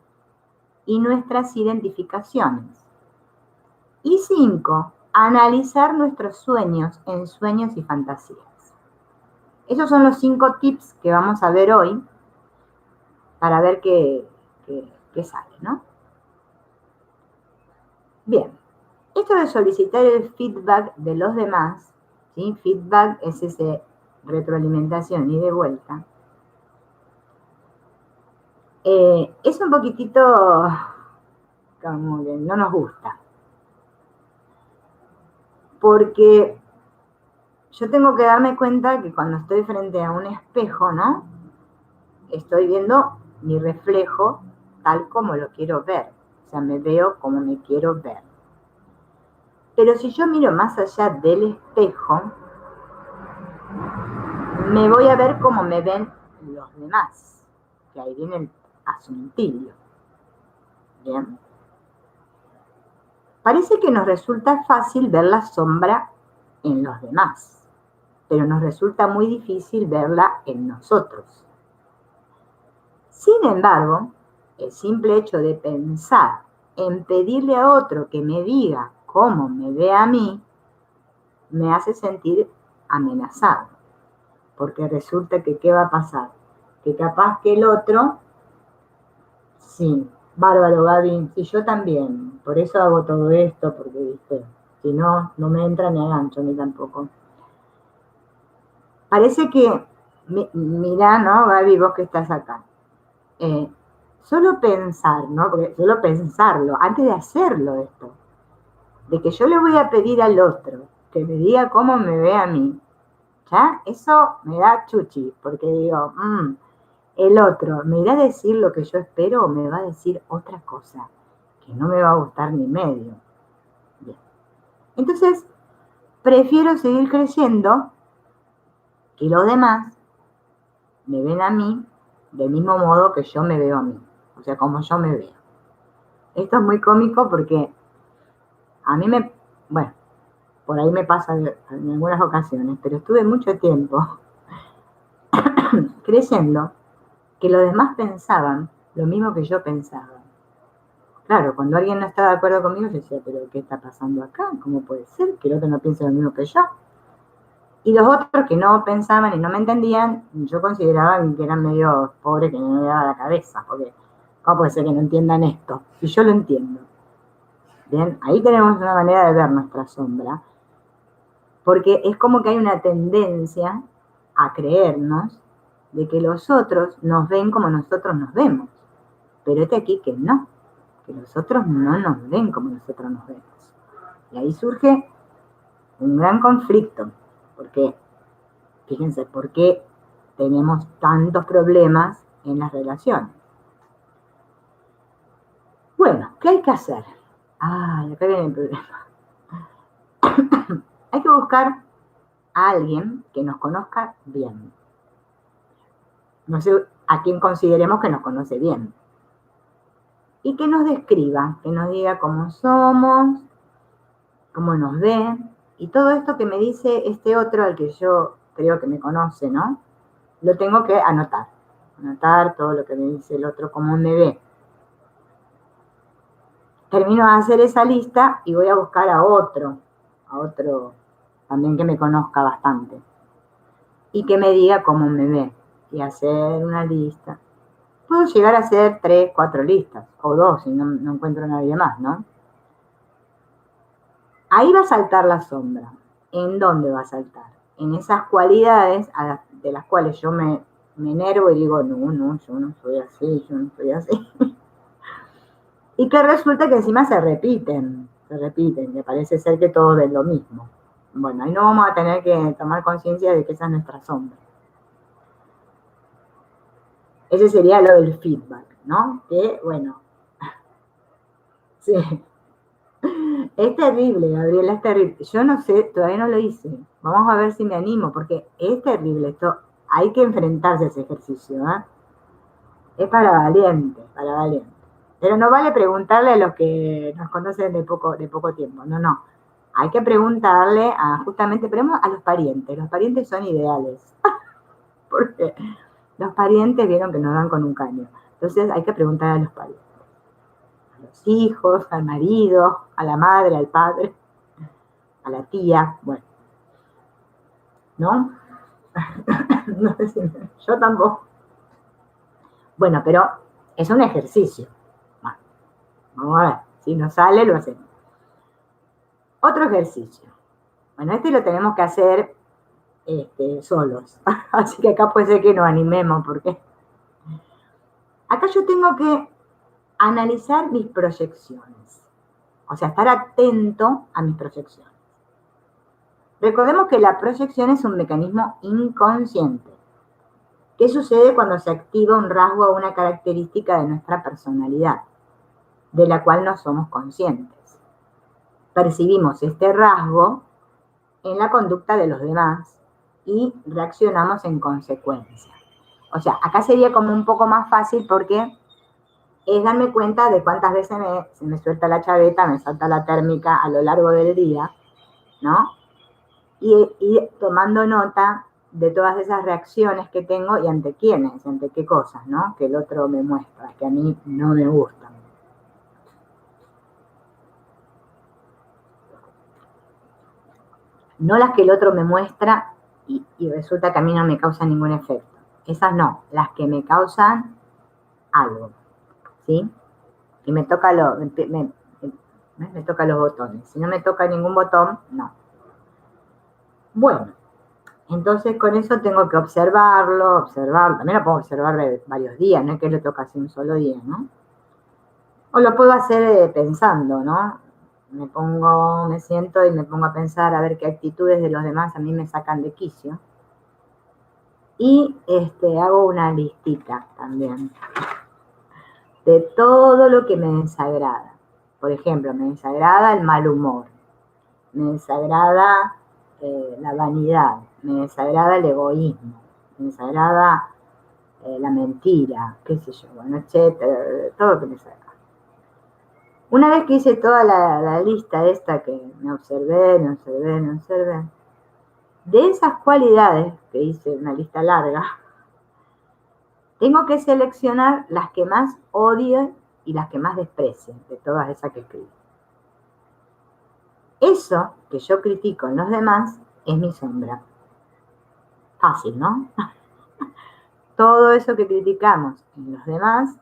y nuestras identificaciones. Y 5. Analizar nuestros sueños en sueños y fantasías. Esos son los 5 tips que vamos a ver hoy para ver qué sale, ¿no? Bien, esto de solicitar el feedback de los demás, ¿sí? Feedback es ese retroalimentación y de vuelta. Es un poquitito como que no nos gusta. Porque yo tengo que darme cuenta que cuando estoy frente a un espejo, ¿no? Estoy viendo mi reflejo tal como lo quiero ver. O sea, me veo como me quiero ver. Pero si yo miro más allá del espejo, me voy a ver como me ven los demás. Que ahí viene el asuntillo. Bien. Parece que nos resulta fácil ver la sombra en los demás, pero nos resulta muy difícil verla en nosotros. Sin embargo, el simple hecho de pensar en pedirle a otro que me diga cómo me ve a mí, me hace sentir amenazado, porque resulta que ¿qué va a pasar? Que capaz que el otro, sí, bárbaro Gaby, sí, yo también, por eso hago todo esto, porque viste, si no, no me entra ni a gancho, ni tampoco. Parece que, mirá, ¿no, Gaby, vos que estás acá? Solo pensar, ¿no? Porque solo pensarlo, antes de hacerlo esto, de que yo le voy a pedir al otro que me diga cómo me ve a mí, ¿ya? Eso me da chuchi, porque digo, el otro, ¿me irá a decir lo que yo espero o me va a decir otra cosa que no me va a gustar ni medio? Bien. Entonces, prefiero seguir creyendo que los demás me ven a mí del mismo modo que yo me veo a mí, o sea, como yo me veo. Esto es muy cómico porque a mí bueno, por ahí me pasa en algunas ocasiones, pero estuve mucho tiempo creyendo que los demás pensaban lo mismo que yo pensaba. Claro, cuando alguien no estaba de acuerdo conmigo, yo decía, pero ¿qué está pasando acá? ¿Cómo puede ser que el otro no piense lo mismo que yo? Y los otros que no pensaban y no me entendían, yo consideraba que eran medio pobres, que no me daba la cabeza, porque ¿cómo puede ser que no entiendan esto? Si yo lo entiendo. Bien, ahí tenemos una manera de ver nuestra sombra, porque es como que hay una tendencia a creernos de que los otros nos ven como nosotros nos vemos. Pero este aquí que no, que los otros no nos ven como nosotros nos vemos. Y ahí surge un gran conflicto, porque fíjense, ¿por qué tenemos tantos problemas en las relaciones? Bueno, ¿qué hay que hacer? Acá viene el problema. Hay que buscar a alguien que nos conozca bien. No sé a quién consideremos que nos conoce bien. Y que nos describa, que nos diga cómo somos, cómo nos ve, y todo esto que me dice este otro al que yo creo que me conoce, ¿no? Lo tengo que anotar. Anotar todo lo que me dice el otro, cómo me ve. Termino de hacer esa lista y voy a buscar a otro también que me conozca bastante. Y que me diga cómo me ve. Y hacer una lista. Puedo llegar a hacer 3, 4 listas, o 2 si no encuentro a nadie más, ¿no? Ahí va a saltar la sombra. ¿En dónde va a saltar? En esas cualidades de las cuales yo me enervo y digo, no, yo no soy así, yo no soy así. Y que resulta que encima se repiten, que parece ser que todos ven lo mismo. Bueno, ahí no vamos a tener que tomar conciencia de que esa es nuestra sombra. Ese sería lo del feedback, ¿no? Que, bueno, sí. Es terrible, Gabriela, es terrible. Yo no sé, todavía no lo hice. Vamos a ver si me animo, porque es terrible esto. Hay que enfrentarse a ese ejercicio, ¿eh? Es para valientes, para valientes. Pero no vale preguntarle a los que nos conocen de poco tiempo, no, no. Hay que preguntarle a justamente, pero a los parientes. Los parientes son ideales, porque los parientes vieron que nos dan con un caño. Entonces hay que preguntar a los parientes, a los hijos, al marido, a la madre, al padre, a la tía, bueno, ¿no? No sé si yo tampoco. Bueno, pero es un ejercicio. Bueno, vamos a ver, si nos sale, lo hacemos. Otro ejercicio. Bueno, este lo tenemos que hacer solos. Así que acá puede ser que nos animemos, porque acá yo tengo que analizar mis proyecciones. O sea, estar atento a mis proyecciones. Recordemos que la proyección es un mecanismo inconsciente. ¿Qué sucede cuando se activa un rasgo o una característica de nuestra personalidad, de la cual no somos conscientes? Percibimos este rasgo en la conducta de los demás y reaccionamos en consecuencia. O sea, acá sería como un poco más fácil porque es darme cuenta de cuántas veces se me suelta la chaveta, me salta la térmica a lo largo del día, ¿no? Y tomando nota de todas esas reacciones que tengo y ante quiénes, ante qué cosas, ¿no? Que el otro me muestra, que a mí no me gustan. No las que el otro me muestra y resulta que a mí no me causa ningún efecto. Esas no, las que me causan algo, ¿sí? Y me toca los botones. Si no me toca ningún botón, no. Bueno, entonces con eso tengo que observarlo. También lo puedo observar de varios días, no es que lo toca así un solo día, ¿no? O lo puedo hacer pensando, ¿no? Me siento y me pongo a pensar a ver qué actitudes de los demás a mí me sacan de quicio. Y hago una listita también de todo lo que me desagrada. Por ejemplo, me desagrada el mal humor, me desagrada la vanidad, me desagrada el egoísmo, me desagrada la mentira, qué sé yo, bueno, etcétera, todo lo que me desagrada. Una vez que hice toda la lista esta que me observé, de esas cualidades, que hice una lista larga, tengo que seleccionar las que más odie y las que más desprecie de todas esas que escribí. Eso que yo critico en los demás es mi sombra. Fácil, ¿no? Todo eso que criticamos en los demás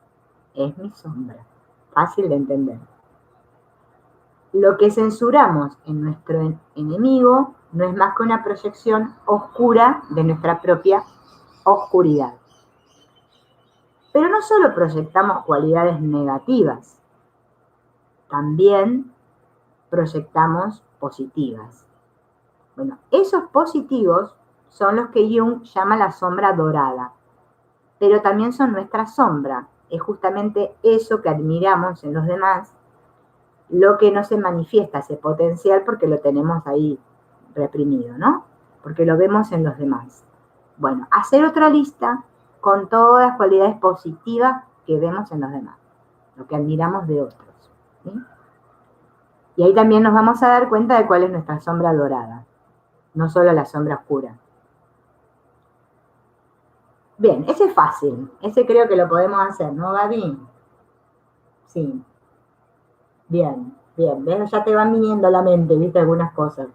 es mi sombra. Fácil de entender. Lo que censuramos en nuestro enemigo no es más que una proyección oscura de nuestra propia oscuridad. Pero no solo proyectamos cualidades negativas, también proyectamos positivas. Bueno, esos positivos son los que Jung llama la sombra dorada, pero también son nuestra sombra. Es justamente eso que admiramos en los demás, lo que no se manifiesta, ese potencial, porque lo tenemos ahí reprimido, ¿no? Porque lo vemos en los demás. Bueno, hacer otra lista con todas las cualidades positivas que vemos en los demás, lo que admiramos de otros, ¿sí? Y ahí también nos vamos a dar cuenta de cuál es nuestra sombra dorada, no solo la sombra oscura. Bien, ese es fácil, ese creo que lo podemos hacer, ¿no, Gaby? Sí, bien, bien, ¿ves? Ya te van viniendo a la mente, ¿viste? Algunas cosas.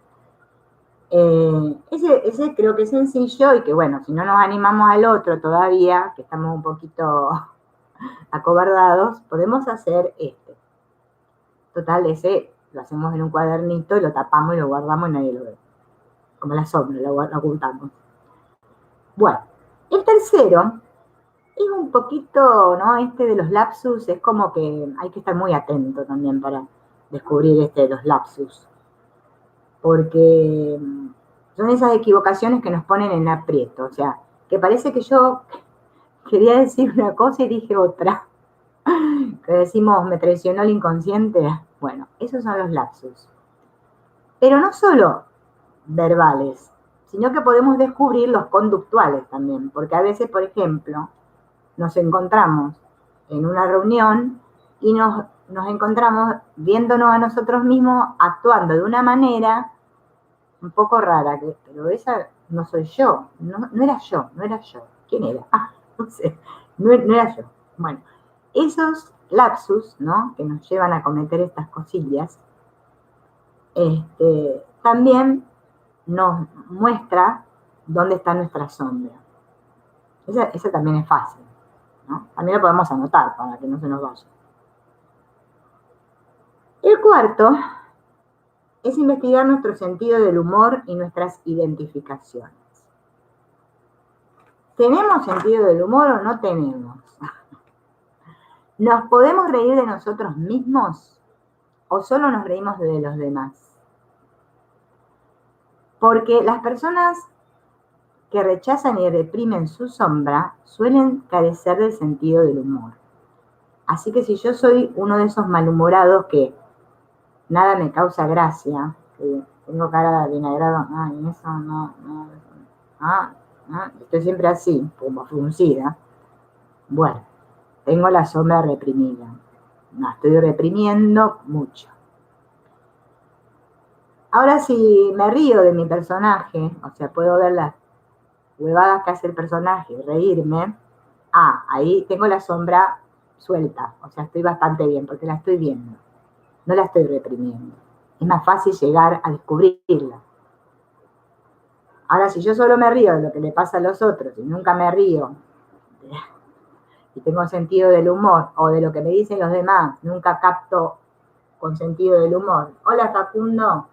Ese creo que es sencillo y que, bueno, si no nos animamos al otro todavía, que estamos un poquito acobardados, podemos hacer este. Total, ese lo hacemos en un cuadernito y lo tapamos y lo guardamos y nadie lo ve. Como la sombra, lo ocultamos. Bueno, el tercero es un poquito, ¿no? Este de los lapsus es como que hay que estar muy atento también para descubrir este de los lapsus. Porque son esas equivocaciones que nos ponen en aprieto. O sea, que parece que yo quería decir una cosa y dije otra. Que decimos, me traicionó el inconsciente. Bueno, esos son los lapsus. Pero no solo verbales, sino que podemos descubrir los conductuales también, porque a veces, por ejemplo, nos encontramos en una reunión y nos encontramos viéndonos a nosotros mismos actuando de una manera un poco rara, pero esa no soy yo, no era yo, no era yo. ¿Quién era? No sé, no era yo. Bueno, esos lapsus, ¿no? Que nos llevan a cometer estas cosillas, también nos muestra dónde está nuestra sombra. Esa también es fácil, ¿no? También lo podemos anotar para que no se nos vaya. El cuarto es investigar nuestro sentido del humor y nuestras identificaciones. ¿Tenemos sentido del humor o no tenemos? ¿Nos podemos reír de nosotros mismos o solo nos reímos de los demás? Porque las personas que rechazan y reprimen su sombra suelen carecer del sentido del humor. Así que si yo soy uno de esos malhumorados que nada me causa gracia, que tengo cara de vinagrado, eso no, estoy siempre así, como fruncida, bueno, tengo la sombra reprimida. No, estoy reprimiendo mucho. Ahora si me río de mi personaje, o sea, puedo ver las huevadas que hace el personaje, reírme, ahí tengo la sombra suelta, o sea, estoy bastante bien porque la estoy viendo, no la estoy reprimiendo. Es más fácil llegar a descubrirla. Ahora, si yo solo me río de lo que le pasa a los otros y nunca me río y tengo sentido del humor o de lo que me dicen los demás, nunca capto con sentido del humor. Hola, Facundo.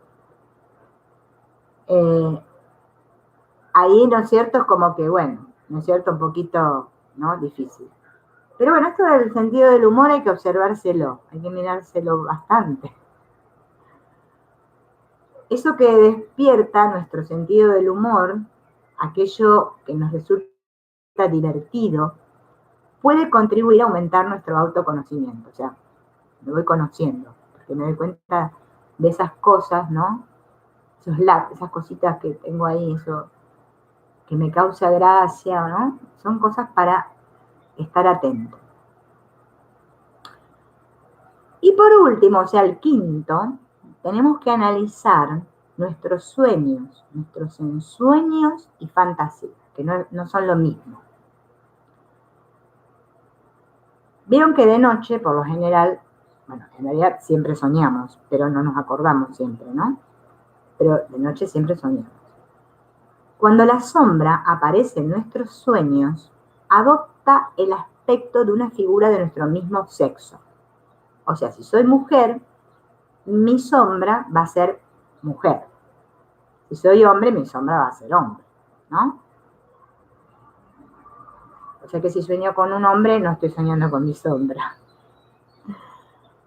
Ahí, ¿no es cierto? Es como que, bueno, ¿no es cierto? Un poquito, ¿no? Difícil. Pero bueno, esto del sentido del humor hay que observárselo, hay que mirárselo bastante. Eso que despierta nuestro sentido del humor, aquello que nos resulta divertido, puede contribuir a aumentar nuestro autoconocimiento. O sea, me voy conociendo, porque me doy cuenta de esas cosas, ¿no? Esas cositas que tengo ahí, eso que me causa gracia, ¿no? Son cosas para estar atento. Y por último, o sea, el quinto, tenemos que analizar nuestros ensueños y fantasías, que no son lo mismo. Vieron que de noche, por lo general, bueno, en realidad siempre soñamos, pero no nos acordamos siempre, ¿no? Pero de noche siempre soñamos. Cuando la sombra aparece en nuestros sueños, adopta el aspecto de una figura de nuestro mismo sexo. O sea, si soy mujer, mi sombra va a ser mujer. Si soy hombre, mi sombra va a ser hombre, ¿no? O sea que si sueño con un hombre, no estoy soñando con mi sombra.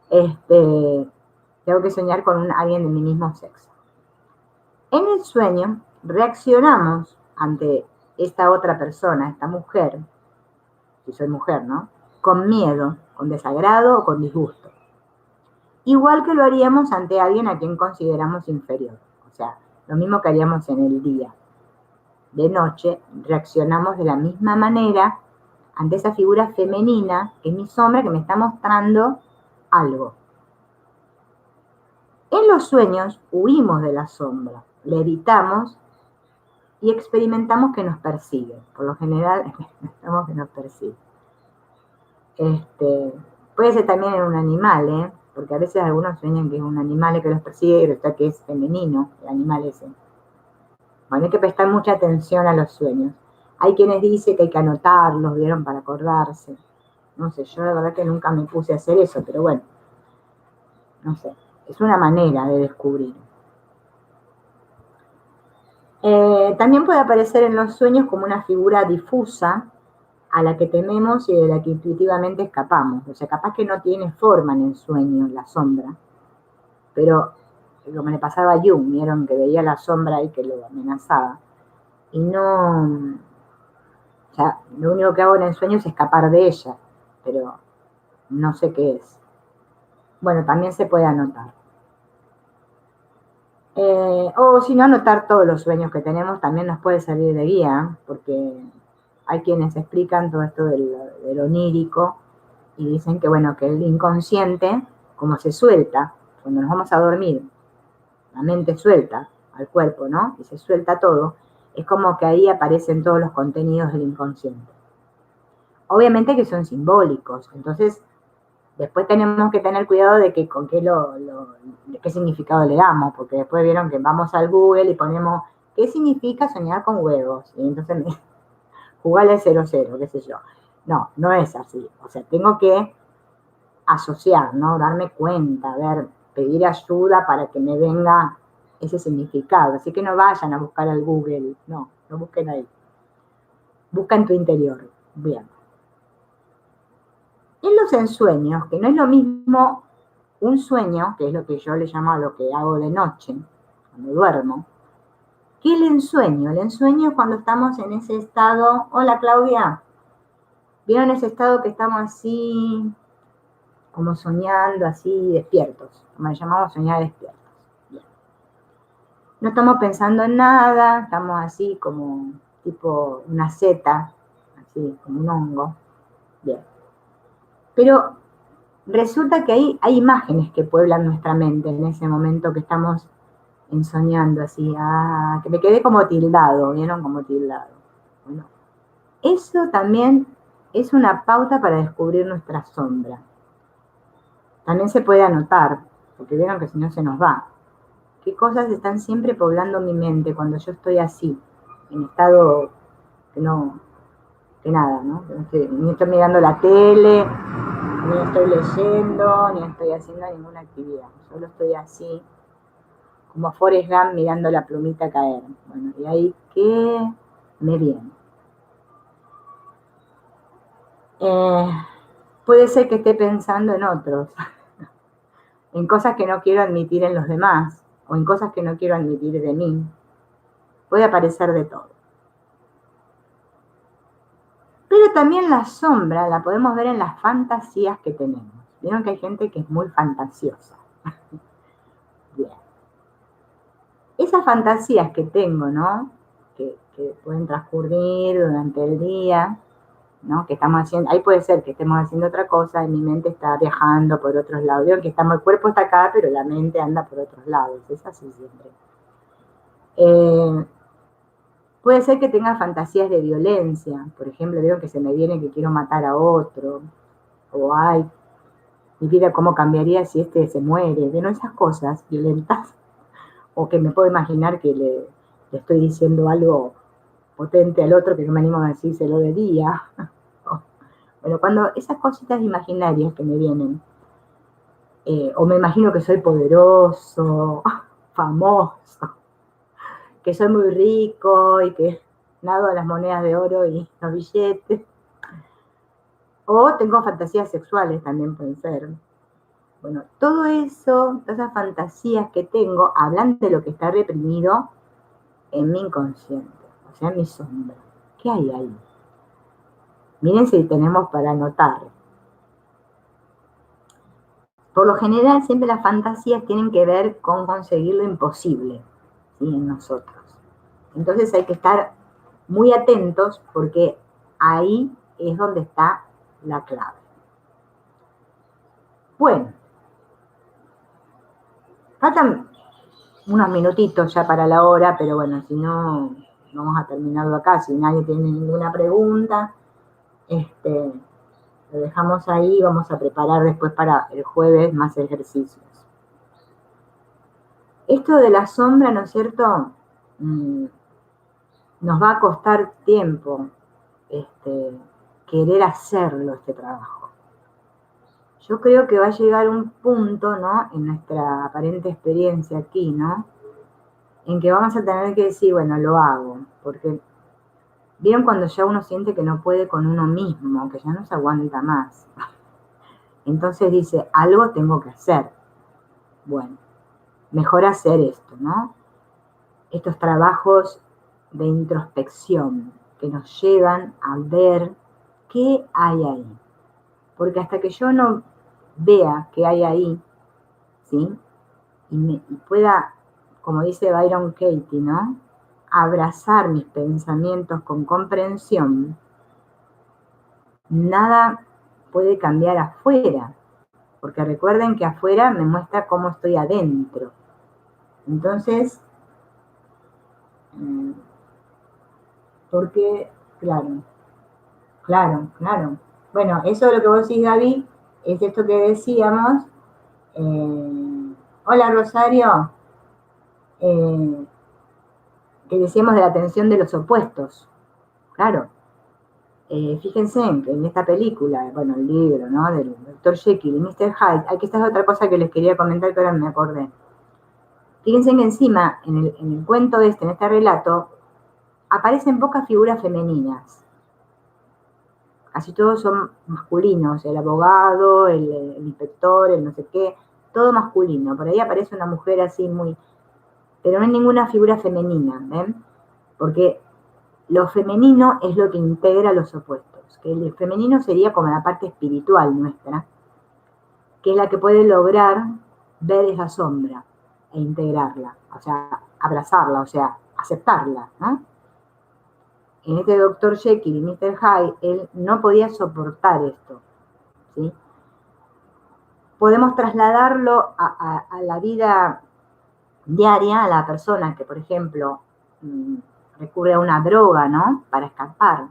Tengo que soñar con alguien de mi mismo sexo. En el sueño, reaccionamos ante esta otra persona, esta mujer, si soy mujer, ¿no? Con miedo, con desagrado o con disgusto. Igual que lo haríamos ante alguien a quien consideramos inferior. O sea, lo mismo que haríamos en el día. De noche, reaccionamos de la misma manera ante esa figura femenina, que es mi sombra, que me está mostrando algo. En los sueños huimos de la sombra, le evitamos y experimentamos que nos persigue. Por lo general, experimentamos que nos persigue. Puede ser también en un animal, porque a veces algunos sueñan que es un animal que los persigue y resulta que es femenino, el animal ese. Bueno, hay que prestar mucha atención a los sueños. Hay quienes dicen que hay que anotarlos, ¿vieron? Para acordarse. No sé, yo la verdad que nunca me puse a hacer eso, pero bueno, no sé, es una manera de descubrir. También puede aparecer en los sueños como una figura difusa a la que tememos y de la que intuitivamente escapamos. O sea, capaz que no tiene forma en el sueño, la sombra, pero como le pasaba a Jung, vieron que veía la sombra y que lo amenazaba. Y no sea, lo único que hago en el sueño es escapar de ella, pero no sé qué es. Bueno, también se puede anotar. O si no, anotar todos los sueños que tenemos también nos puede servir de guía, porque hay quienes explican todo esto del onírico y dicen que, bueno, que el inconsciente, como se suelta, cuando nos vamos a dormir, la mente suelta al cuerpo, ¿no? Y se suelta todo, es como que ahí aparecen todos los contenidos del inconsciente. Obviamente que son simbólicos, entonces después tenemos que tener cuidado de que con qué de qué significado le damos, porque después vieron que vamos al Google y ponemos ¿qué significa soñar con huevos? Y entonces jugale 00, qué sé yo. No, no es así. O sea, tengo que asociar, ¿no? Darme cuenta, ver, pedir ayuda para que me venga ese significado. Así que no vayan a buscar al Google, no busquen ahí. Busca en tu interior. Bien. En los ensueños, que no es lo mismo un sueño, que es lo que yo le llamo a lo que hago de noche, cuando duermo, que el ensueño. El ensueño es cuando estamos en ese estado, hola Claudia, ¿vieron ese estado que estamos así, como soñando, así despiertos? Como le llamamos soñar despiertos. Bien. No estamos pensando en nada, estamos así como tipo una seta, así como un hongo. Bien. Pero resulta que hay imágenes que pueblan nuestra mente en ese momento que estamos ensoñando así, que me quedé como tildado, ¿vieron? Como tildado. Bueno, eso también es una pauta para descubrir nuestra sombra. También se puede anotar, porque vieron que si no se nos va. ¿Qué cosas están siempre poblando mi mente cuando yo estoy así, en estado que no, que nada, ¿no? Ni estoy mirando la tele, ni estoy leyendo, ni estoy haciendo ninguna actividad. Solo estoy así, como Forrest Gump mirando la plumita caer. Bueno, y ahí que me viene. Puede ser que esté pensando en otros, en cosas que no quiero admitir en los demás, o en cosas que no quiero admitir de mí. Puede aparecer de todo. Pero también la sombra la podemos ver en las fantasías que tenemos. Vieron que hay gente que es muy fantasiosa. Bien. Esas fantasías que tengo, ¿no? Que pueden transcurrir durante el día, ¿no? Que estamos haciendo, ahí puede ser que estemos haciendo otra cosa y mi mente está viajando por otros lados. Vieron que el cuerpo está acá, pero la mente anda por otros lados. Es así siempre. Puede ser que tenga fantasías de violencia. Por ejemplo, veo que se me viene que quiero matar a otro. O ay, mi vida cómo cambiaría si este se muere. Bueno, esas cosas violentas. O que me puedo imaginar que le estoy diciendo algo potente al otro que no me animo a decírselo de día. Bueno, cuando esas cositas imaginarias que me vienen, o me imagino que soy poderoso, famoso, que soy muy rico y que nado a las monedas de oro y los billetes. O tengo fantasías sexuales también pueden ser. Bueno, todo eso, todas esas fantasías que tengo, hablan de lo que está reprimido en mi inconsciente, o sea, en mi sombra. ¿Qué hay ahí? Miren si tenemos para anotar. Por lo general, siempre las fantasías tienen que ver con conseguir lo imposible, ¿sí? En nosotros. Entonces hay que estar muy atentos porque ahí es donde está la clave. Bueno, faltan unos minutitos ya para la hora, pero bueno, si no, vamos a terminarlo acá. Si nadie tiene ninguna pregunta, lo dejamos ahí y vamos a preparar después para el jueves más ejercicios. Esto de la sombra, ¿no es cierto? Nos va a costar tiempo querer hacerlo, este trabajo. Yo creo que va a llegar un punto, ¿no? En nuestra aparente experiencia aquí, ¿no? En que vamos a tener que decir, bueno, lo hago, porque ¿vieron cuando ya uno siente que no puede con uno mismo, que ya no se aguanta más? Entonces dice, algo tengo que hacer. Bueno, mejor hacer esto, ¿no? Estos trabajos de introspección. que nos llevan a ver qué hay ahí. Porque hasta que yo no vea qué hay ahí, ¿sí? Y pueda, como dice Byron Katie, ¿no? Abrazar mis pensamientos con comprensión, nada puede cambiar afuera, porque recuerden que afuera me muestra cómo estoy adentro. Entonces, porque, claro, claro. Bueno, eso de lo que vos decís, Gaby, es esto que decíamos. Hola, Rosario. Que decíamos de la tensión de los opuestos. Claro. Fíjense en esta película, bueno, el libro, ¿no? Del Dr. Jekyll y Mr. Hyde. Aquí esta es otra cosa que les quería comentar, que ahora me acordé. Fíjense que encima, en el cuento en este relato, aparecen pocas figuras femeninas. Casi todos son masculinos, el abogado, el inspector, el no sé qué, todo masculino. Por ahí aparece una mujer así muy... Pero no hay ninguna figura femenina, ¿ven? Porque lo femenino es lo que integra los opuestos, que el femenino sería como la parte espiritual nuestra, que es la que puede lograr ver esa sombra e integrarla, o sea, abrazarla, o sea, aceptarla, ¿no? En este Dr. Jekyll y Mr. Hyde, él no podía soportar esto, ¿sí? Podemos trasladarlo a la vida diaria, a la persona que, por ejemplo, recurre a una droga, ¿no? Para escapar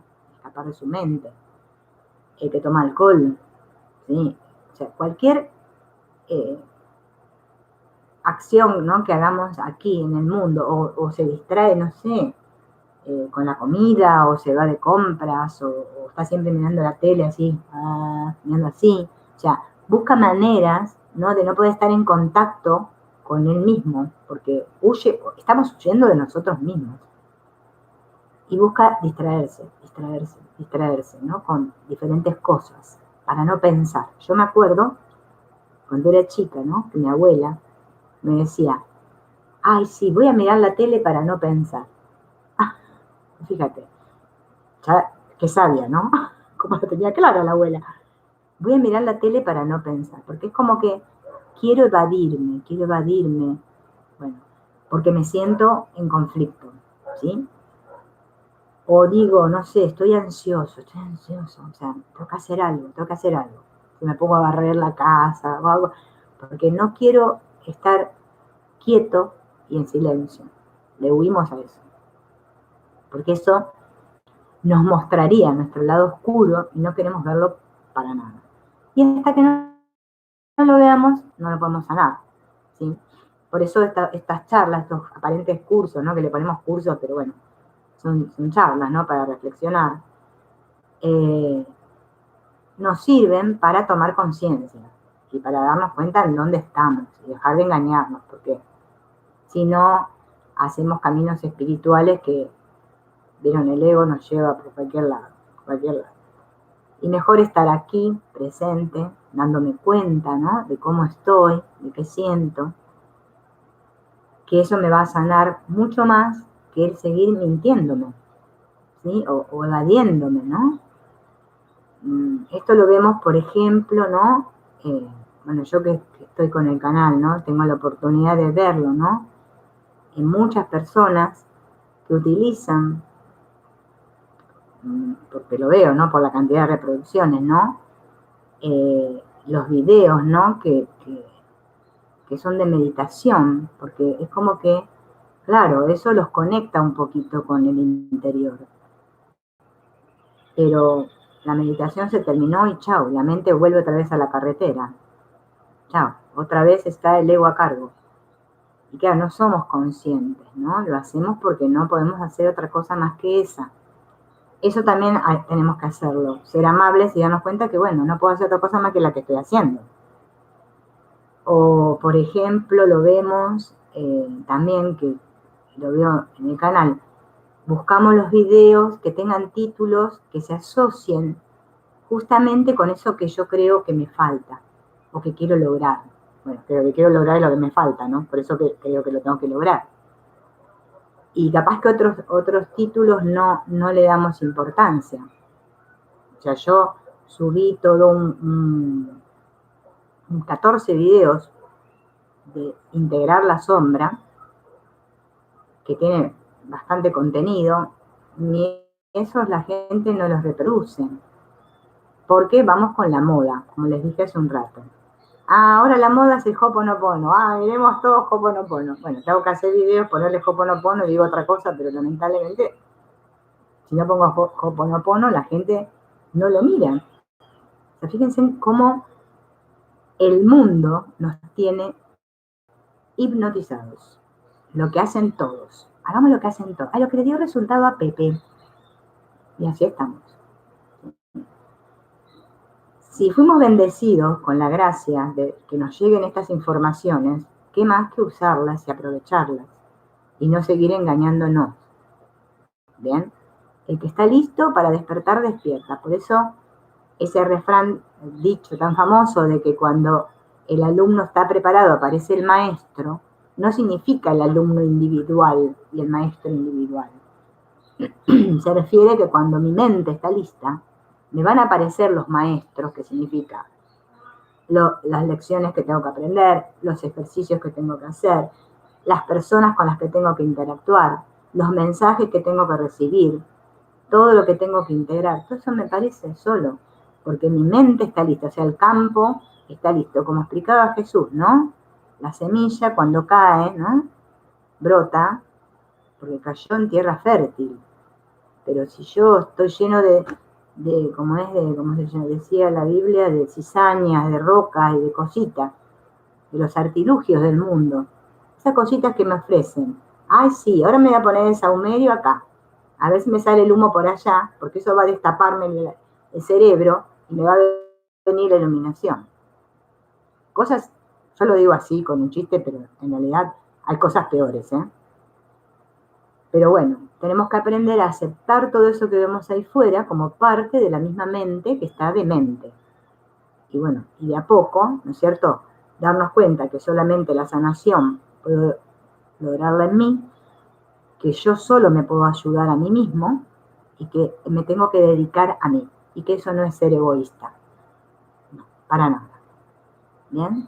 de su mente, el que toma alcohol, ¿sí? O sea, cualquier acción, ¿no? Que hagamos aquí en el mundo, o se distrae, no sé, con la comida, o se va de compras, o está siempre mirando la tele así, mirando así, o sea, busca maneras, ¿no? De no poder estar en contacto con él mismo, porque estamos huyendo de nosotros mismos. Y busca distraerse, ¿no? Con diferentes cosas, para no pensar. Yo me acuerdo, cuando era chica, ¿no? Que mi abuela me decía, ay, sí, voy a mirar la tele para no pensar. Ah, fíjate, ya, qué sabia, ¿no? Como lo tenía clara la abuela. Voy a mirar la tele para no pensar, porque es como que quiero evadirme, bueno, porque me siento en conflicto, ¿sí? O digo, no sé, estoy ansioso, o sea, tengo que hacer algo. Si me pongo a barrer la casa o algo, porque no quiero estar quieto y en silencio. Le huimos a eso. Porque eso nos mostraría nuestro lado oscuro y no queremos verlo para nada. Y hasta que no lo veamos, no lo podemos sanar, ¿sí? Por eso estas charlas, estos aparentes cursos, ¿no? Que le ponemos cursos, pero bueno, son charlas, ¿no? Para reflexionar. Nos sirven para tomar conciencia y para darnos cuenta en dónde estamos y dejar de engañarnos, porque si no, hacemos caminos espirituales que, vieron, el ego nos lleva por cualquier lado. Y mejor estar aquí, presente, dándome cuenta, ¿no? De cómo estoy, de qué siento, que eso me va a sanar mucho más que el seguir mintiéndome, ¿sí? O evadiéndome, ¿no? Esto lo vemos, por ejemplo, ¿no? Bueno, yo que estoy con el canal, ¿no? Tengo la oportunidad de verlo, ¿no? En muchas personas que utilizan, porque lo veo, ¿no? Por la cantidad de reproducciones, ¿no? Los videos, ¿no? Que son de meditación, porque es como que, claro, eso los conecta un poquito con el interior. Pero la meditación se terminó y chao, la mente vuelve otra vez a la carretera. Chao, otra vez está el ego a cargo. Y claro, no somos conscientes, ¿no? Lo hacemos porque no podemos hacer otra cosa más que esa. Eso también tenemos que hacerlo, ser amables y darnos cuenta que, bueno, no puedo hacer otra cosa más que la que estoy haciendo. O, por ejemplo, lo vemos también, que lo veo en el canal, buscamos los videos que tengan títulos que se asocien justamente con eso que yo creo que me falta o que quiero lograr. Bueno, pero lo que quiero lograr es lo que me falta, ¿no? Por eso que creo que lo tengo que lograr. y capaz que otros títulos no le damos importancia. O sea, yo subí todo un 14 videos de integrar la sombra, que tiene bastante contenido, y esos la gente no los reproduce, porque vamos con la moda, como les dije hace un rato. Ahora la moda es el Ho'oponopono. Miremos todos Ho'oponopono. Bueno, tengo que hacer videos, ponerle Ho'oponopono y digo otra cosa, pero lamentablemente, si no pongo Ho'oponopono, la gente no lo mira. O sea, fíjense cómo el mundo nos tiene hipnotizados. Lo que hacen todos. Hagamos lo que hacen todos. A lo que le dio resultado a Pepe. Y así estamos. Si fuimos bendecidos con la gracia de que nos lleguen estas informaciones, ¿qué más que usarlas y aprovecharlas? Y no seguir engañándonos. ¿Bien? El que está listo para despertar, despierta. Por eso, ese refrán, dicho tan famoso de que cuando el alumno está preparado aparece el maestro, no significa el alumno individual y el maestro individual. Se refiere que cuando mi mente está lista, me van a aparecer los maestros, que significa las lecciones que tengo que aprender, los ejercicios que tengo que hacer, las personas con las que tengo que interactuar, los mensajes que tengo que recibir, todo lo que tengo que integrar. Todo eso me parece solo, porque mi mente está lista, o sea, el campo está listo. Como explicaba Jesús, ¿no? La semilla cuando cae, ¿no? Brota, porque cayó en tierra fértil. Pero si yo estoy lleno como se decía la Biblia, de cizañas, de rocas y de cositas, de los artilugios del mundo, esas cositas que me ofrecen. Ay, sí, ahora me voy a poner el saumerio acá, a ver si me sale el humo por allá, porque eso va a destaparme el cerebro y me va a venir la iluminación. Cosas, yo lo digo así con un chiste, pero en realidad hay cosas peores, ¿eh? Pero bueno, tenemos que aprender a aceptar todo eso que vemos ahí fuera como parte de la misma mente que está demente. Y bueno, y de a poco, ¿no es cierto?, darnos cuenta que solamente la sanación puedo lograrla en mí, que yo solo me puedo ayudar a mí mismo y que me tengo que dedicar a mí. Y que eso no es ser egoísta. No, para nada. ¿Bien?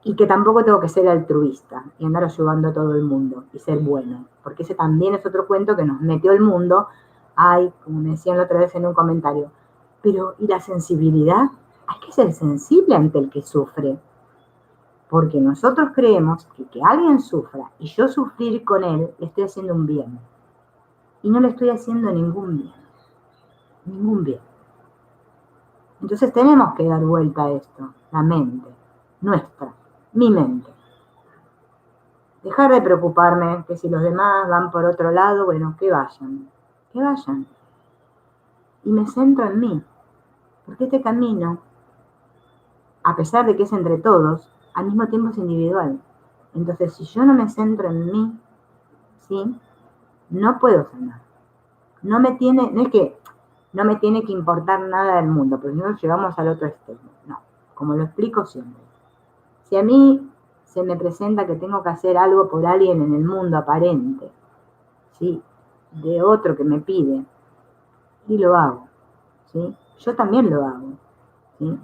Y que tampoco tengo que ser altruista y andar ayudando a todo el mundo y ser bueno. Porque ese también es otro cuento que nos metió el mundo. Ay, como me decían la otra vez en un comentario, pero ¿y la sensibilidad? Hay que ser sensible ante el que sufre. Porque nosotros creemos que alguien sufra y yo sufrir con él, le estoy haciendo un bien. Y no le estoy haciendo ningún bien. Ningún bien. Entonces tenemos que dar vuelta a esto, la mente, nuestra, mi mente. Dejar de preocuparme que si los demás van por otro lado, bueno, que vayan. Que vayan. Y me centro en mí. Porque este camino, a pesar de que es entre todos, al mismo tiempo es individual. Entonces, si yo no me centro en mí, ¿sí?, no puedo sanar. No es que no me tiene que importar nada del mundo, porque si no llegamos al otro extremo. No, como lo explico siempre. Si a mí se me presenta que tengo que hacer algo por alguien en el mundo aparente, ¿sí?, de otro que me pide, y lo hago, ¿sí? Yo también lo hago, ¿sí?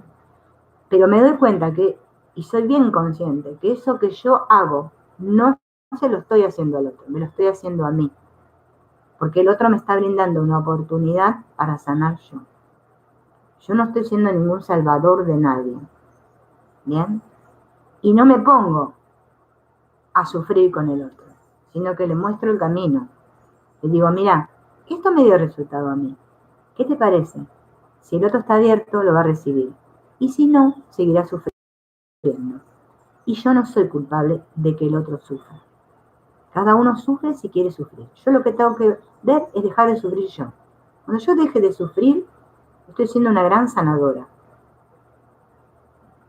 Pero me doy cuenta y soy bien consciente, que eso que yo hago no se lo estoy haciendo al otro, me lo estoy haciendo a mí. Porque el otro me está brindando una oportunidad para sanar yo. Yo no estoy siendo ningún salvador de nadie. ¿Bien? Y no me pongo a sufrir con el otro, sino que le muestro el camino. Le digo, mira, esto me dio resultado a mí. ¿Qué te parece? Si el otro está abierto, lo va a recibir. Y si no, seguirá sufriendo. Y yo no soy culpable de que el otro sufra. Cada uno sufre si quiere sufrir. Yo lo que tengo que ver es dejar de sufrir yo. Cuando yo deje de sufrir, estoy siendo una gran sanadora.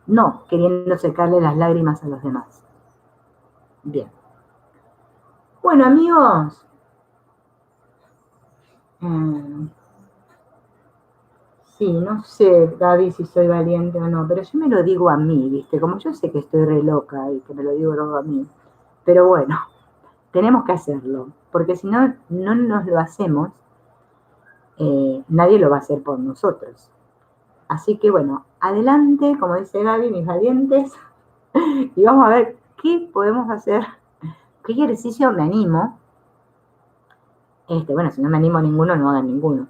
No queriendo secarle las lágrimas a los demás. Bien. Bueno, amigos. Sí, no sé, Gaby, si soy valiente o no, pero yo me lo digo a mí, ¿viste? Como yo sé que estoy re loca y que me lo digo luego a mí. Pero bueno, tenemos que hacerlo, porque si no, no nos lo hacemos, nadie lo va a hacer por nosotros. Así que bueno, adelante, como dice Gaby, mis valientes, y vamos a ver qué podemos hacer, qué ejercicio me animo. Bueno, si no me animo a ninguno, no hagan ninguno.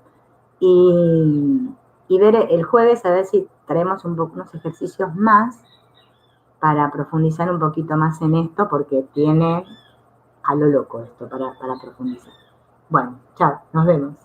Y ver el jueves a ver si traemos unos ejercicios más para profundizar un poquito más en esto, porque tiene a lo loco esto para profundizar. Bueno, chao, nos vemos.